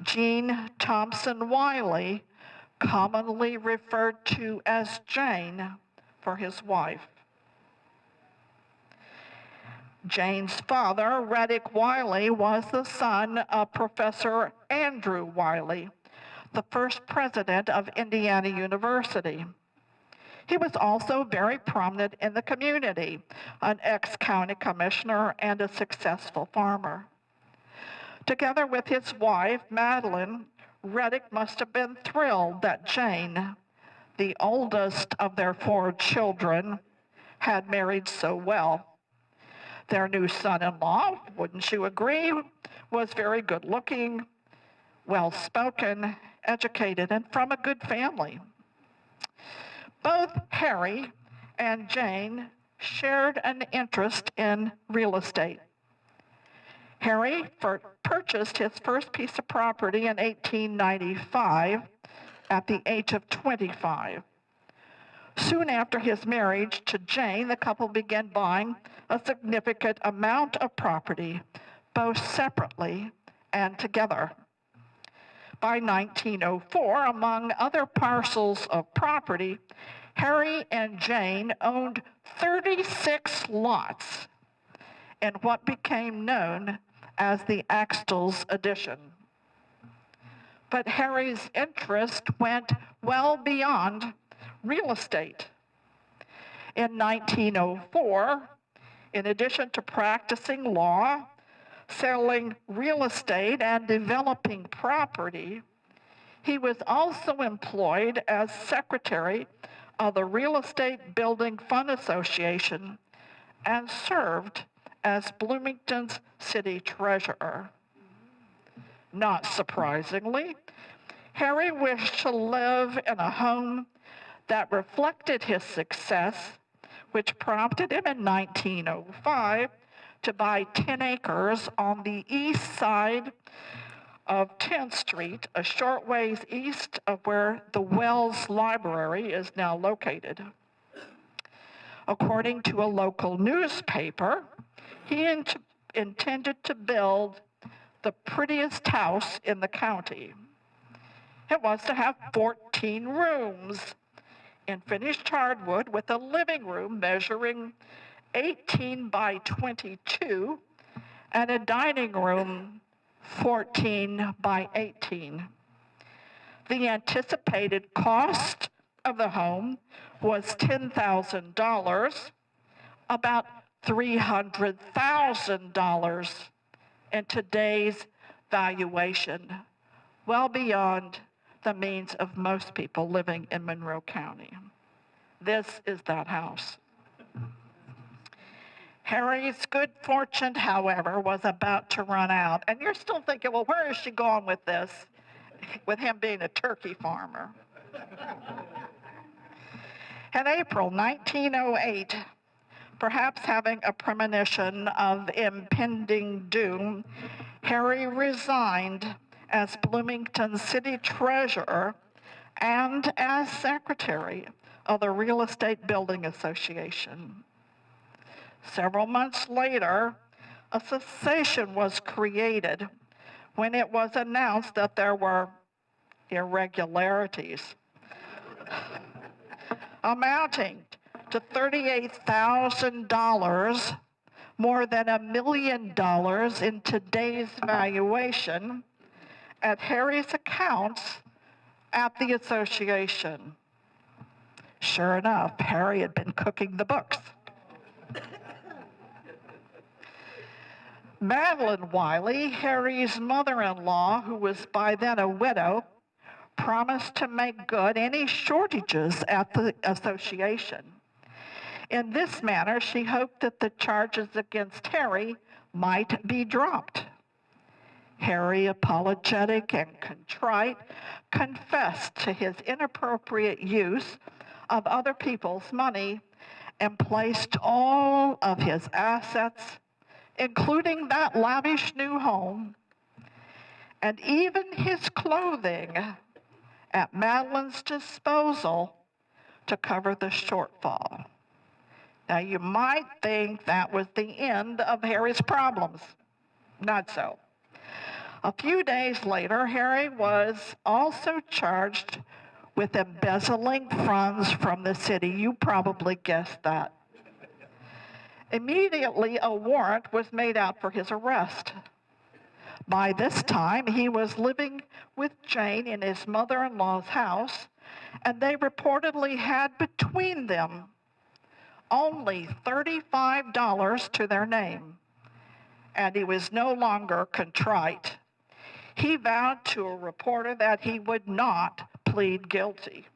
Jean Thompson Wiley, commonly referred to as Jane, for his wife. Jane's father, Reddick Wiley, was the son of Professor Andrew Wiley, the first president of Indiana University. He was also very prominent in the community, an ex-county commissioner and a successful farmer. Together with his wife, Madeline, Reddick must have been thrilled that Jane, the oldest of their 4 children, had married so well. Their new son-in-law, wouldn't you agree, was very good-looking, well-spoken, educated, and from a good family. Both Harry and Jane shared an interest in real estate. Harry purchased his first piece of property in 1895 at the age of 25. Soon after his marriage to Jane, the couple began buying a significant amount of property, both separately and together. By 1904, among other parcels of property, Harry and Jane owned 36 lots in what became known as the Axtell's Addition. But Harry's interest went well beyond real estate. In 1904, in addition to practicing law, selling real estate, and developing property, he was also employed as secretary of the Real Estate Building Fund Association and served as Bloomington's city treasurer. Not surprisingly, Harry wished to live in a home that reflected his success, which prompted him in 1905 to buy 10 acres on the east side of 10th Street, a short ways east of where the Wells Library is now located. According to a local newspaper, he intended to build the prettiest house in the county. It was to have 14 rooms in finished hardwood with a living room measuring 18 by 22 and a dining room 14 by 18. The anticipated cost of the home was $10,000, about $300,000 in today's valuation, well beyond the means of most people living in Monroe County. This is that house. Harry's good fortune, however, was about to run out. And you're still thinking, well, where is she going with this, with him being a turkey farmer? In April 1908, perhaps having a premonition of impending doom, Harry resigned as Bloomington city treasurer and as secretary of the Real Estate Building Association. Several months later, a cessation was created when it was announced that there were irregularities amounting to $38,000, more than $1 million in today's valuation, at Harry's accounts at the association. Sure enough, Harry had been cooking the books. Madeline Wiley, Harry's mother-in-law, who was by then a widow, promised to make good any shortages at the association. In this manner, she hoped that the charges against Harry might be dropped. Harry, apologetic and contrite, confessed to his inappropriate use of other people's money and placed all of his assets, including that lavish new home, and even his clothing, at Madeline's disposal to cover the shortfall. Now, you might think that was the end of Harry's problems. Not so. A few days later, Harry was also charged with embezzling funds from the city. You probably guessed that. Immediately, a warrant was made out for his arrest. By this time, he was living with Jane in his mother-in-law's house, and they reportedly had between them only $35 to their name, and he was no longer contrite. He vowed to a reporter that he would not plead guilty.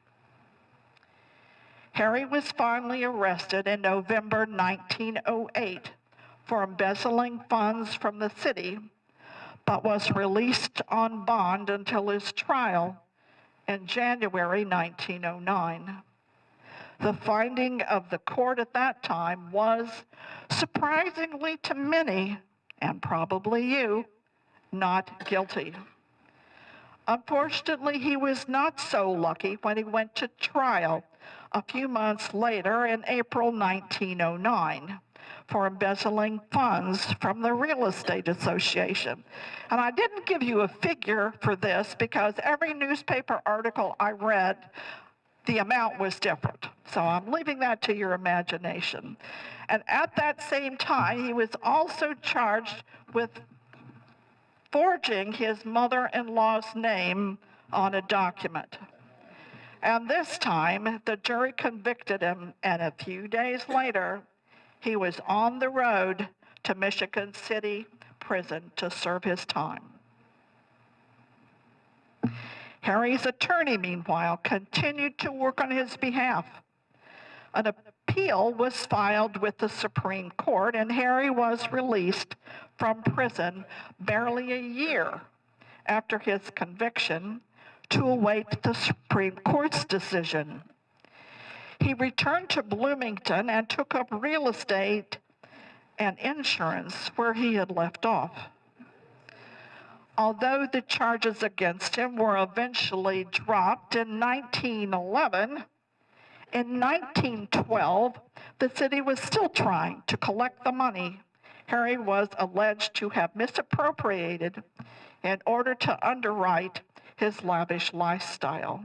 Harry was finally arrested in November 1908 for embezzling funds from the city, but was released on bond until his trial in January 1909. The finding of the court at that time was, surprisingly to many, and probably you, not guilty. Unfortunately, he was not so lucky when he went to trial a few months later in April 1909 for embezzling funds from the Real Estate Association. And I didn't give you a figure for this because every newspaper article I read, the amount was different. So I'm leaving that to your imagination. And at that same time, he was also charged with forging his mother-in-law's name on a document. And this time, the jury convicted him, and a few days later, he was on the road to Michigan City Prison to serve his time. Harry's attorney, meanwhile, continued to work on his behalf. An appeal was filed with the Supreme Court, and Harry was released from prison barely a year after his conviction to await the Supreme Court's decision. He returned to Bloomington and took up real estate and insurance where he had left off. Although the charges against him were eventually dropped in 1911, in 1912, the city was still trying to collect the money Harry was alleged to have misappropriated in order to underwrite his lavish lifestyle.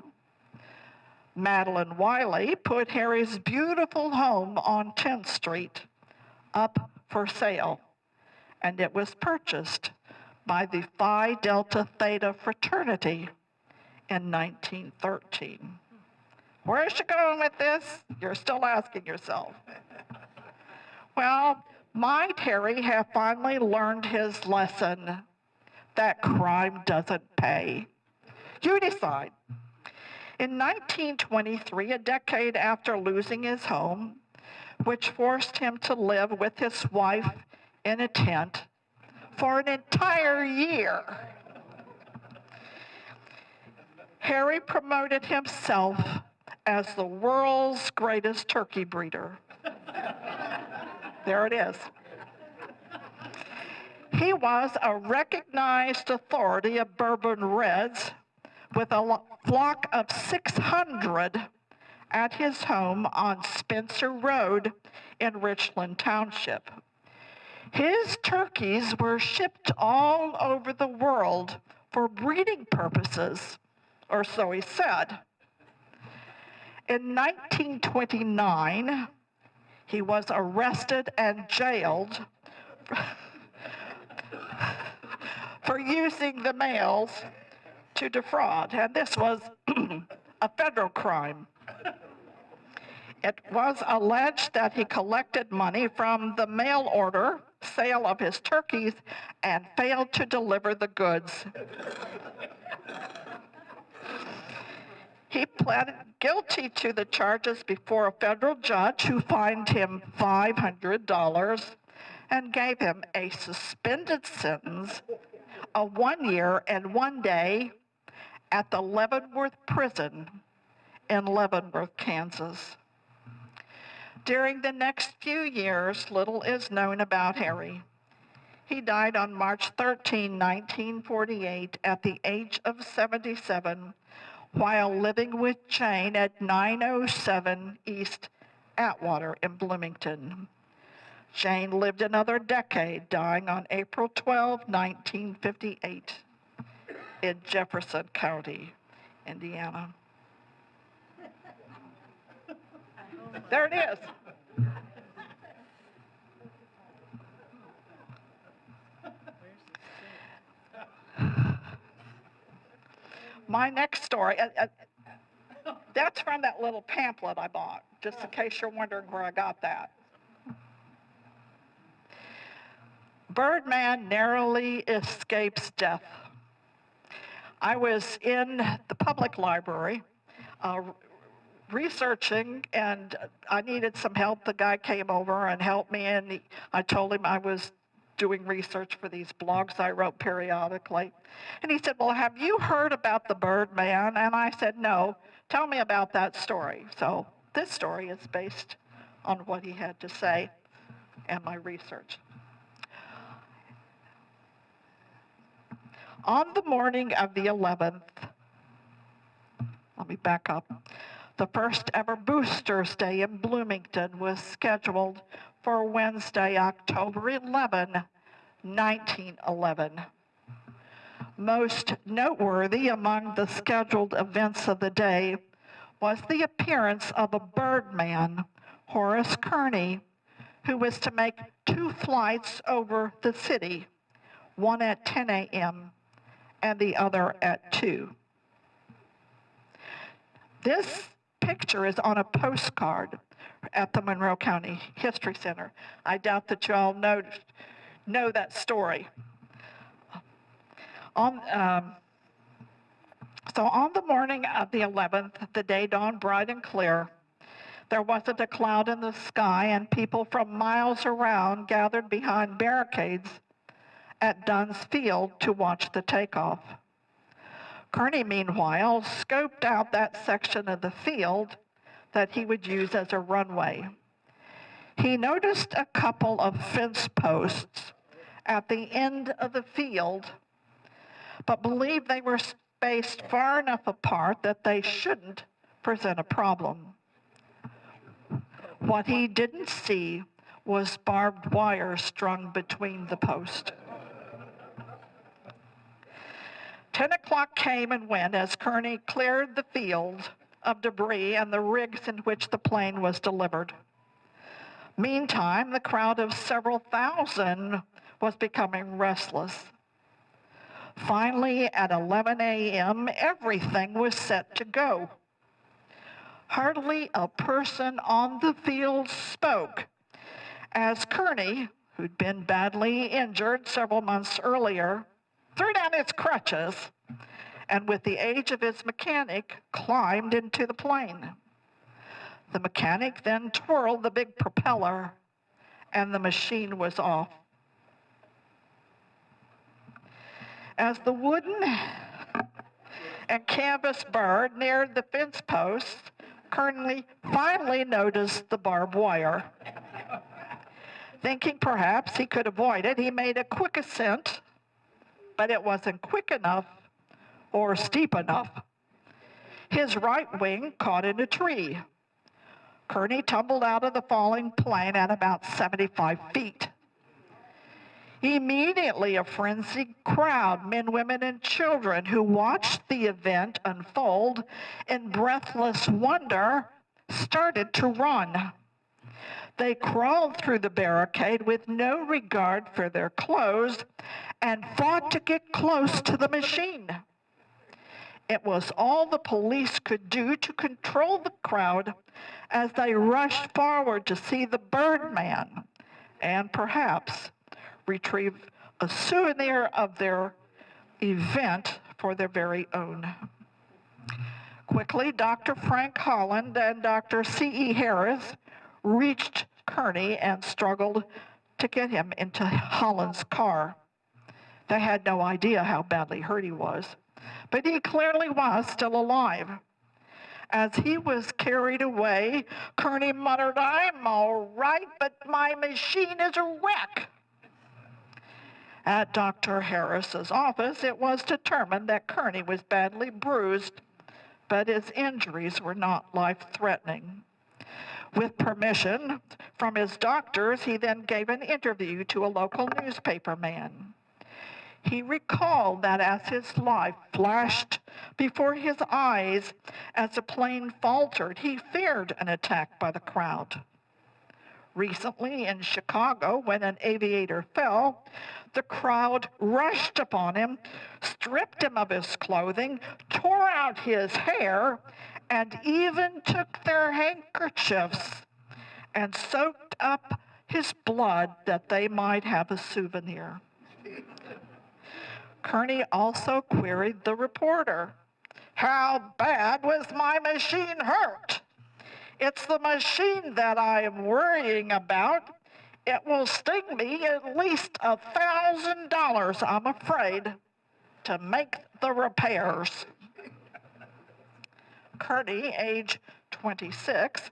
Madeline Wiley put Harry's beautiful home on 10th Street up for sale, and it was purchased by the Phi Delta Theta fraternity in 1913. Where's she going with this? You're still asking yourself. Well, might Harry have finally learned his lesson that crime doesn't pay? You decide. In 1923, a decade after losing his home, which forced him to live with his wife in a tent for an entire year, Harry promoted himself as the world's greatest turkey breeder. There it is. He was a recognized authority of bourbon reds with a flock of 600 at his home on Spencer Road in Richland Township. His turkeys were shipped all over the world for breeding purposes, or so he said. In 1929, he was arrested and jailed for using the males to defraud, and this was a federal crime. It was alleged that he collected money from the mail order sale of his turkeys and failed to deliver the goods. He pled guilty to the charges before a federal judge who fined him $500 and gave him a suspended sentence of 1 year and 1 day at the Leavenworth Prison in Leavenworth, Kansas. During the next few years, little is known about Harry. He died on March 13, 1948, at the age of 77, while living with Jane at 907 East Atwater in Bloomington. Jane lived another decade, dying on April 12, 1958. in Jefferson County, Indiana. There it is. My next story, that's from that little pamphlet I bought, just in case you're wondering where I got that. Birdman narrowly escapes death. I was in the public library researching, and I needed some help. The guy came over and helped me, and I told him I was doing research for these blogs I wrote periodically. And he said, well, have you heard about the Birdman? And I said, no. Tell me about that story. So this story is based on what he had to say and my research. On the morning of the 11th, let me back up. The first ever Boosters Day in Bloomington was scheduled for Wednesday, October 11, 1911. Most noteworthy among the scheduled events of the day was the appearance of a birdman, Horace Kearney, who was to make 2 flights over the city, one at 10 a.m. and the other at 2. This picture is on a postcard at the Monroe County History Center. I doubt that you all know that story. So on the morning of the 11th, the day dawned bright and clear. There wasn't a cloud in the sky, and people from miles around gathered behind barricades at Dunn's Field to watch the takeoff. Kearney, meanwhile, scoped out that section of the field that he would use as a runway. He noticed a couple of fence posts at the end of the field, but believed they were spaced far enough apart that they shouldn't present a problem. What he didn't see was barbed wire strung between the posts. 10 o'clock came and went as Kearney cleared the field of debris and the rigs in which the plane was delivered. Meantime, the crowd of several thousand was becoming restless. Finally, at 11 a.m., everything was set to go. Hardly a person on the field spoke as Kearney, who'd been badly injured several months earlier, threw down his crutches and, with the aid of his mechanic, climbed into the plane. The mechanic then twirled the big propeller, and the machine was off. As the wooden and canvas bird neared the fence posts, Kearney finally noticed the barbed wire. Thinking perhaps he could avoid it, he made a quick ascent, but it wasn't quick enough or steep enough. His right wing caught in a tree. Kearney tumbled out of the falling plane at about 75 feet. Immediately, a frenzied crowd, men, women, and children who watched the event unfold in breathless wonder, started to run. They crawled through the barricade with no regard for their clothes and fought to get close to the machine. It was all the police could do to control the crowd as they rushed forward to see the Birdman and perhaps retrieve a souvenir of their event for their very own. Quickly, Dr. Frank Holland and Dr. C.E. Harris reached Kearney and struggled to get him into Holland's car. They had no idea how badly hurt he was, but he clearly was still alive. As he was carried away, Kearney muttered, "I'm all right, but my machine is a wreck." At Dr. Harris's office, it was determined that Kearney was badly bruised, but his injuries were not life-threatening. With permission from his doctors, he then gave an interview to a local newspaper man. He recalled that as his life flashed before his eyes as the plane faltered, he feared an attack by the crowd. Recently in Chicago, when an aviator fell, the crowd rushed upon him, stripped him of his clothing, tore out his hair, and even took their handkerchiefs and soaked up his blood that they might have a souvenir. Kearney also queried the reporter, "How bad was my machine hurt? It's the machine that I am worrying about. It will sting me at least $1,000, I'm afraid, to make the repairs." Kearney, age 26,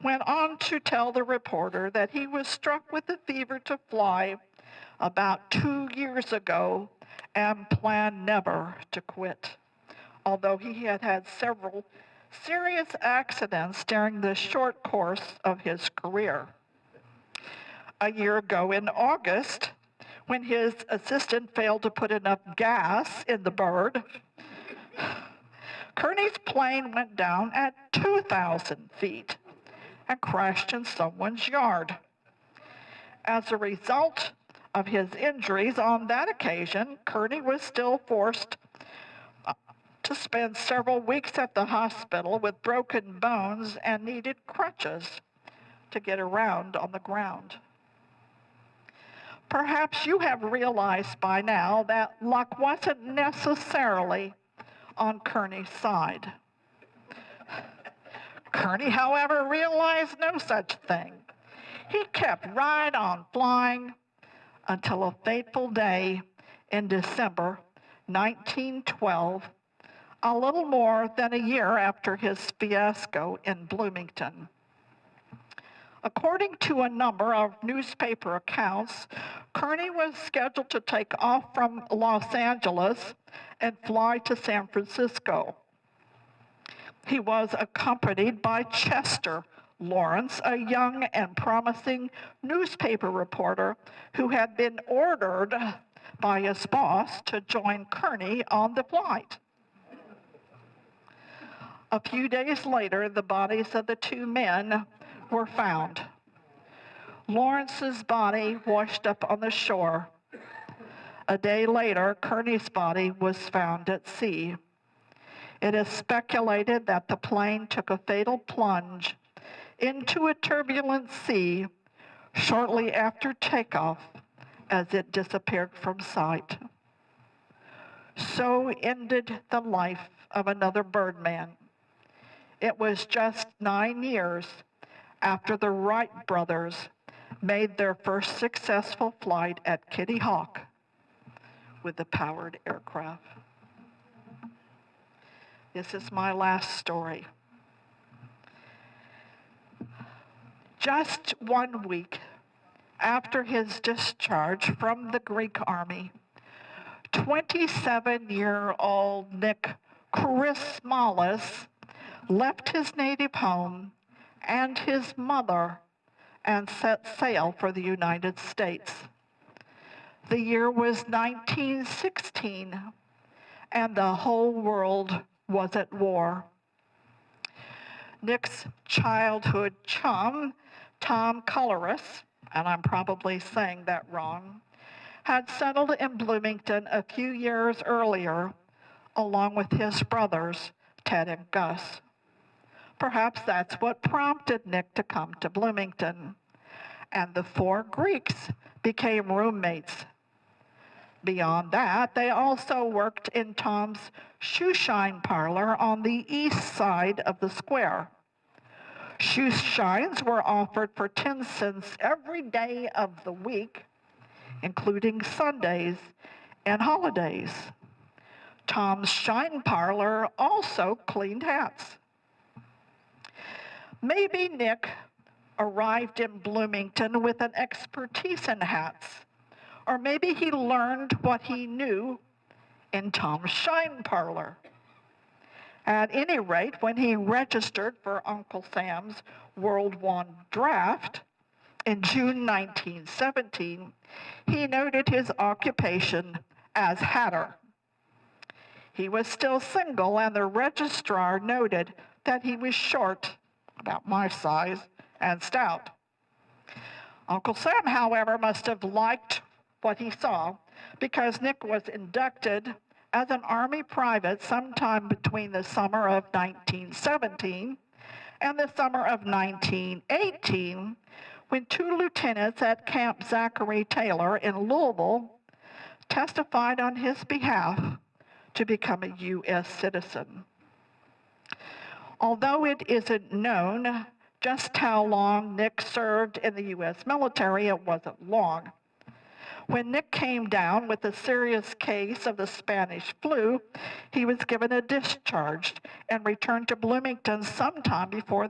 went on to tell the reporter that he was struck with a fever to fly about 2 years ago and planned never to quit, although he had had several serious accidents during the short course of his career. A year ago in August, when his assistant failed to put enough gas in the bird, Kearney's plane went down at 2,000 feet and crashed in someone's yard. As a result of his injuries on that occasion, Kearney was still forced to spend several weeks at the hospital with broken bones and needed crutches to get around on the ground. Perhaps you have realized by now that luck wasn't necessarily on Kearney's side. Kearney, however, realized no such thing. He kept right on flying until a fateful day in December 1912, a little more than a year after his fiasco in Bloomington. According to a number of newspaper accounts, Kearney was scheduled to take off from Los Angeles and fly to San Francisco. He was accompanied by Chester Lawrence, a young and promising newspaper reporter who had been ordered by his boss to join Kearney on the flight. A few days later, the bodies of the two men were found. Lawrence's body washed up on the shore. A day later, Kearney's body was found at sea. It is speculated that the plane took a fatal plunge into a turbulent sea shortly after takeoff as it disappeared from sight. So ended the life of another birdman. It was just 9 years after the Wright brothers made their first successful flight at Kitty Hawk with the powered aircraft. This is my last story. Just 1 week after his discharge from the Greek army, 27-year-old Nick Chrismalis left his native home and his mother and set sail for the United States. The year was 1916, and the whole world was at war. Nick's childhood chum, Tom Coloris, and I'm probably saying that wrong, had settled in Bloomington a few years earlier, along with his brothers, Ted and Gus. Perhaps that's what prompted Nick to come to Bloomington, and the four Greeks became roommates. Beyond that, they also worked in Tom's shoeshine parlor on the east side of the square. Shoeshines were offered for 10 cents every day of the week, including Sundays and holidays. Tom's shine parlor also cleaned hats. Maybe Nick arrived in Bloomington with an expertise in hats, or maybe he learned what he knew in Tom's shine parlor. At any rate, when he registered for Uncle Sam's World War draft in June 1917, he noted his occupation as Hatter. He was still single, and the registrar noted that he was short, about my size, and stout. Uncle Sam, however, must have liked what he saw, because Nick was inducted as an Army private sometime between the summer of 1917 and the summer of 1918, when 2 lieutenants at Camp Zachary Taylor in Louisville testified on his behalf to become a U.S. citizen. Although it isn't known just how long Nick served in the U.S. military, it wasn't long. When Nick came down with a serious case of the Spanish flu, he was given a discharge and returned to Bloomington sometime before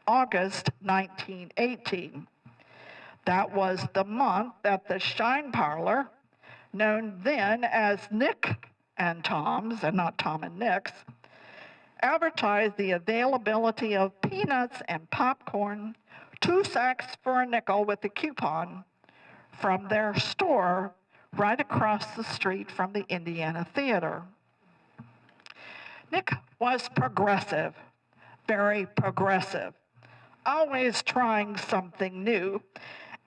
August 1918. That was the month that the Shine Parlor, known then as Nick and Tom's, and not Tom and Nick's, advertised the availability of peanuts and popcorn, 2 sacks for a nickel with a coupon, from their store right across the street from the Indiana Theater. Nick was progressive, very progressive, always trying something new.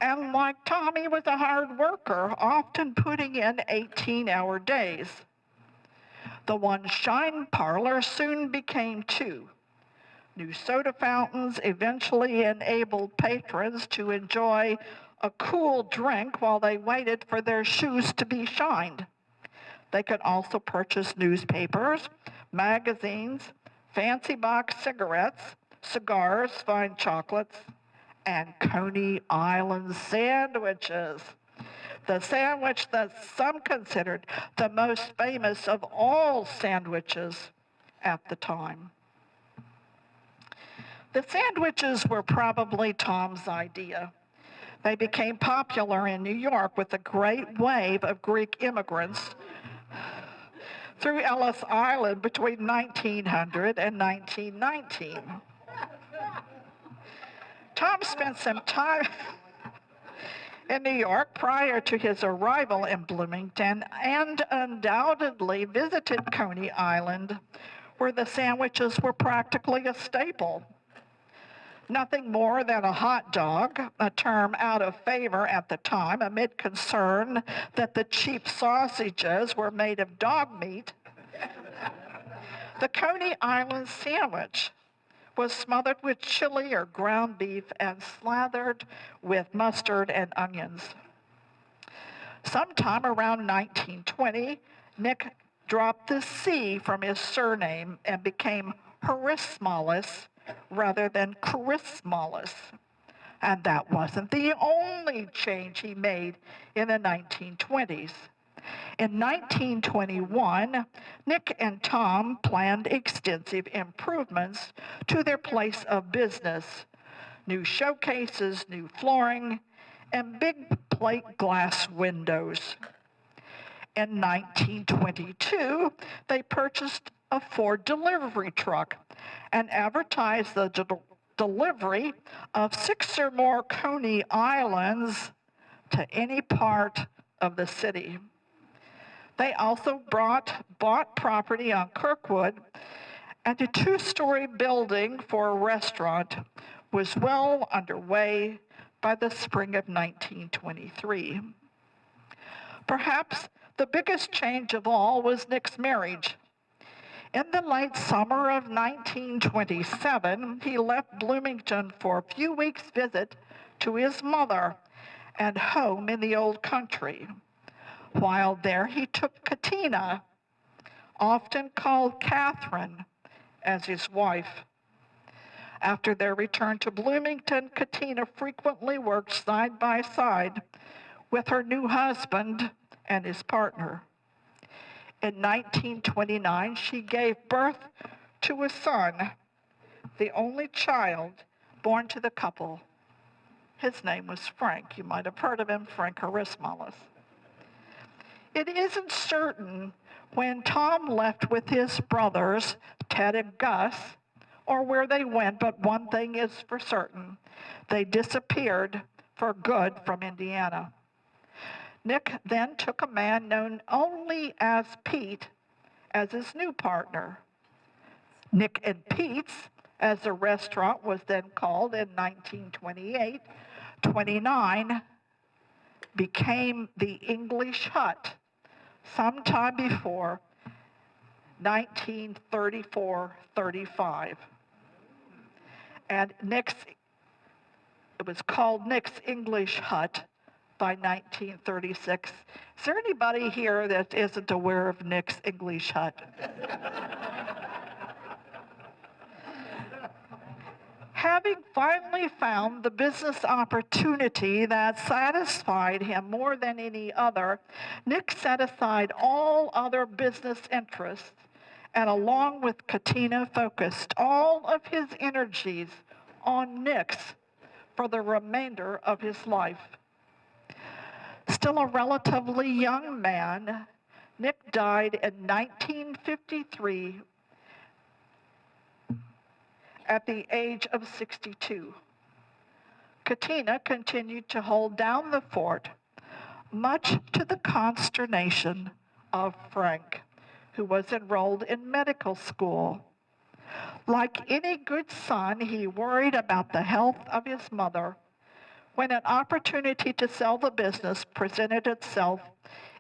And like Tommy was a hard worker, often putting in 18-hour days. The one Shine Parlor soon became 2. New soda fountains eventually enabled patrons to enjoy a cool drink while they waited for their shoes to be shined. They could also purchase newspapers, magazines, fancy box cigarettes, cigars, fine chocolates, and Coney Island sandwiches. The sandwich that some considered the most famous of all sandwiches at the time. The sandwiches were probably Tom's idea. They became popular in New York with a great wave of Greek immigrants through Ellis Island between 1900 and 1919. Tom spent some time in New York prior to his arrival in Bloomington and undoubtedly visited Coney Island, where the sandwiches were practically a staple. Nothing more than a hot dog, a term out of favor at the time amid concern that the cheap sausages were made of dog meat. The Coney Island sandwich was smothered with chili or ground beef and slathered with mustard and onions. Sometime around 1920, Nick dropped the C from his surname and became Harismalis rather than Charismalis. And that wasn't the only change he made in the 1920s. In 1921, Nick and Tom planned extensive improvements to their place of business. New showcases, new flooring, and big plate glass windows. In 1922, they purchased a Ford delivery truck and advertised the delivery of 6 or more Coney Islands to any part of the city. They also bought property on Kirkwood, and a 2-story building for a restaurant was well underway by the spring of 1923. Perhaps the biggest change of all was Nick's marriage. In the late summer of 1927, he left Bloomington for a few weeks' visit to his mother and home in the old country. While there, he took Katina, often called Catherine, as his wife. After their return to Bloomington, Katina frequently worked side by side with her new husband and his partner. In 1929, she gave birth to a son, the only child born to the couple. His name was Frank. You might have heard of him, Frank Harismalis. It isn't certain when Tom left with his brothers, Ted and Gus, or where they went, but one thing is for certain. They disappeared for good from Indiana. Nick then took a man known only as Pete as his new partner. Nick and Pete's, as the restaurant was then called in 1928-29, became the English Hut sometime before 1934-35. And it was called Nick's English Hut by 1936. Is there anybody here that isn't aware of Nick's English Hut? Having finally found the business opportunity that satisfied him more than any other, Nick set aside all other business interests and, along with Katina, focused all of his energies on Nick's for the remainder of his life. Still a relatively young man, Nick died in 1953 at the age of 62. Katina continued to hold down the fort, much to the consternation of Frank, who was enrolled in medical school. Like any good son, he worried about the health of his mother. When an opportunity to sell the business presented itself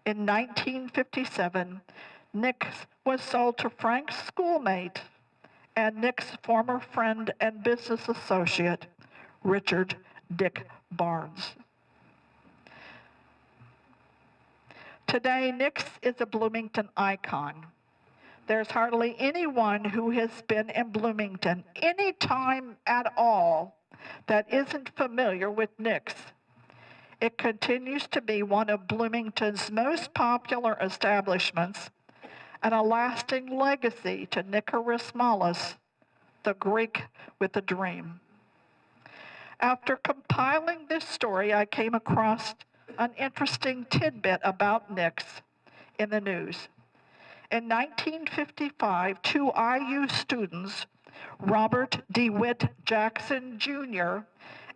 in 1957, Nick was sold to Frank's schoolmate and Nick's former friend and business associate, Richard Dick Barnes. Today, Nick's is a Bloomington icon. There's hardly anyone who has been in Bloomington any time at all that isn't familiar with Nick's. It continues to be one of Bloomington's most popular establishments and a lasting legacy to Nicodemus Malus, the Greek with a dream. After compiling this story, I came across an interesting tidbit about Nick's in the news. In 1955, two IU students, Robert DeWitt Jackson Jr.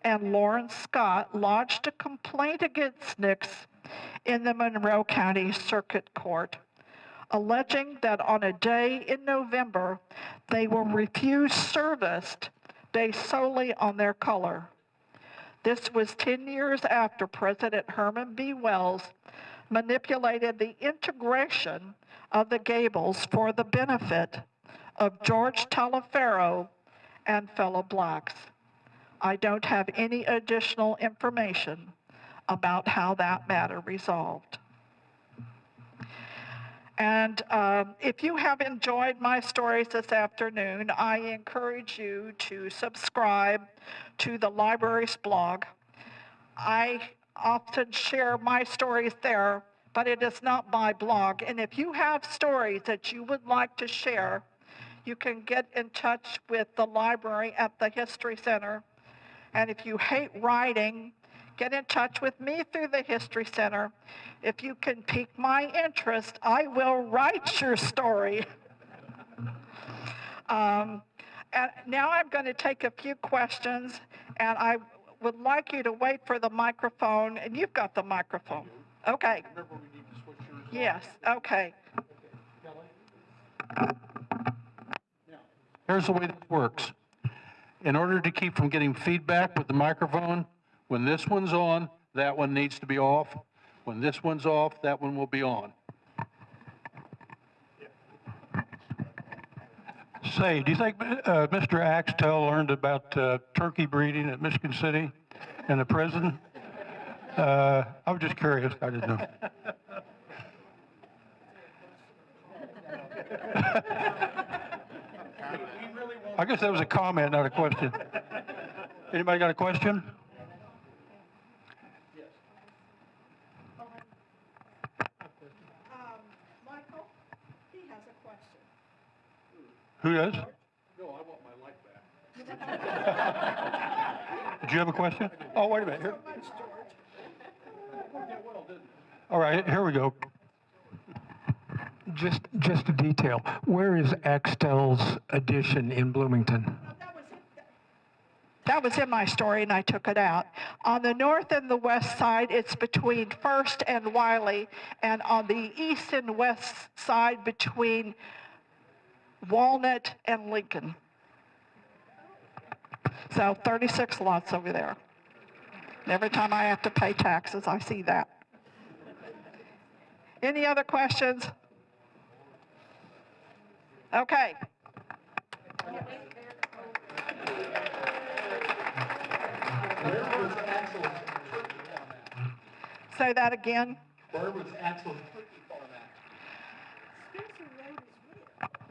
and Lawrence Scott, lodged a complaint against Nick's in the Monroe County Circuit Court, alleging that on a day in November, they were refused service based solely on their color. This was 10 years after President Herman B. Wells manipulated the integration of the Gables for the benefit of George Taliaferro and fellow blacks. I don't have any additional information about how that matter resolved. And if you have enjoyed my stories this afternoon, I encourage you to subscribe to the library's blog. I often share my stories there, but it is not my blog. And if you have stories that you would like to share, you can get in touch with the library at the History Center. And if you hate writing, get in touch with me through the History Center. If you can pique my interest, I will write your story. And now I'm going to take a few questions, and I would like you to wait for the microphone. And you've got the microphone. Okay. Remember, we need to switch yours. Yes, okay. Here's the way this works. In order to keep from getting feedback with the microphone, when this one's on, that one needs to be off. When this one's off, that one will be on. Say, do you think Mr. Axtell learned about turkey breeding at Michigan City in the prison? I was just curious. I didn't know. I guess that was a comment, not a question. Anybody got a question? Michael, he has a question. Who does? No, I want my light back. Did you have a question? Oh, wait a minute. Here. Thanks, George. All right, here we go. Just a detail. Where is Axtell's addition in Bloomington? That was it. That was in my story, and I took it out. On the north and the west side, it's between First and Wiley, and on the east and west side, between Walnut and Lincoln. So 36 lots over there. And every time I have to pay taxes, I see that. Any other questions? Okay. Say that again. Where was actual?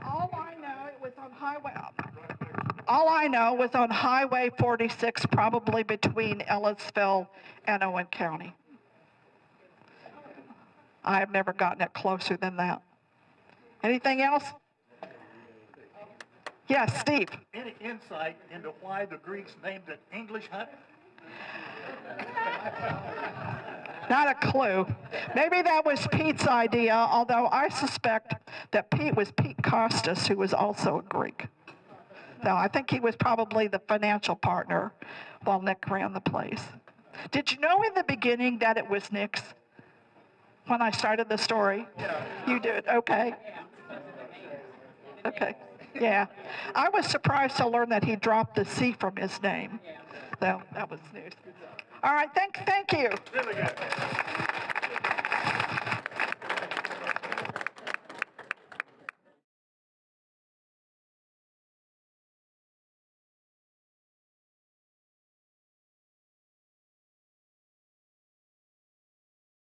All I know, it was on highway. All I know was on Highway 46, probably between Ellisville and Owen County. I have never gotten it closer than that. Anything else? Yes, Steve. Any insight into why the Greeks named it English Hut? Not a clue. Maybe that was Pete's idea, although I suspect that Pete was Pete Costas, who was also a Greek. No, I think he was probably the financial partner while Nick ran the place. Did you know in the beginning that it was Nick's? When I started the story? Yeah. You did? Okay. Okay. Yeah. I was surprised to learn that he dropped the C from his name. So that was news. All right. Thank you. Really good.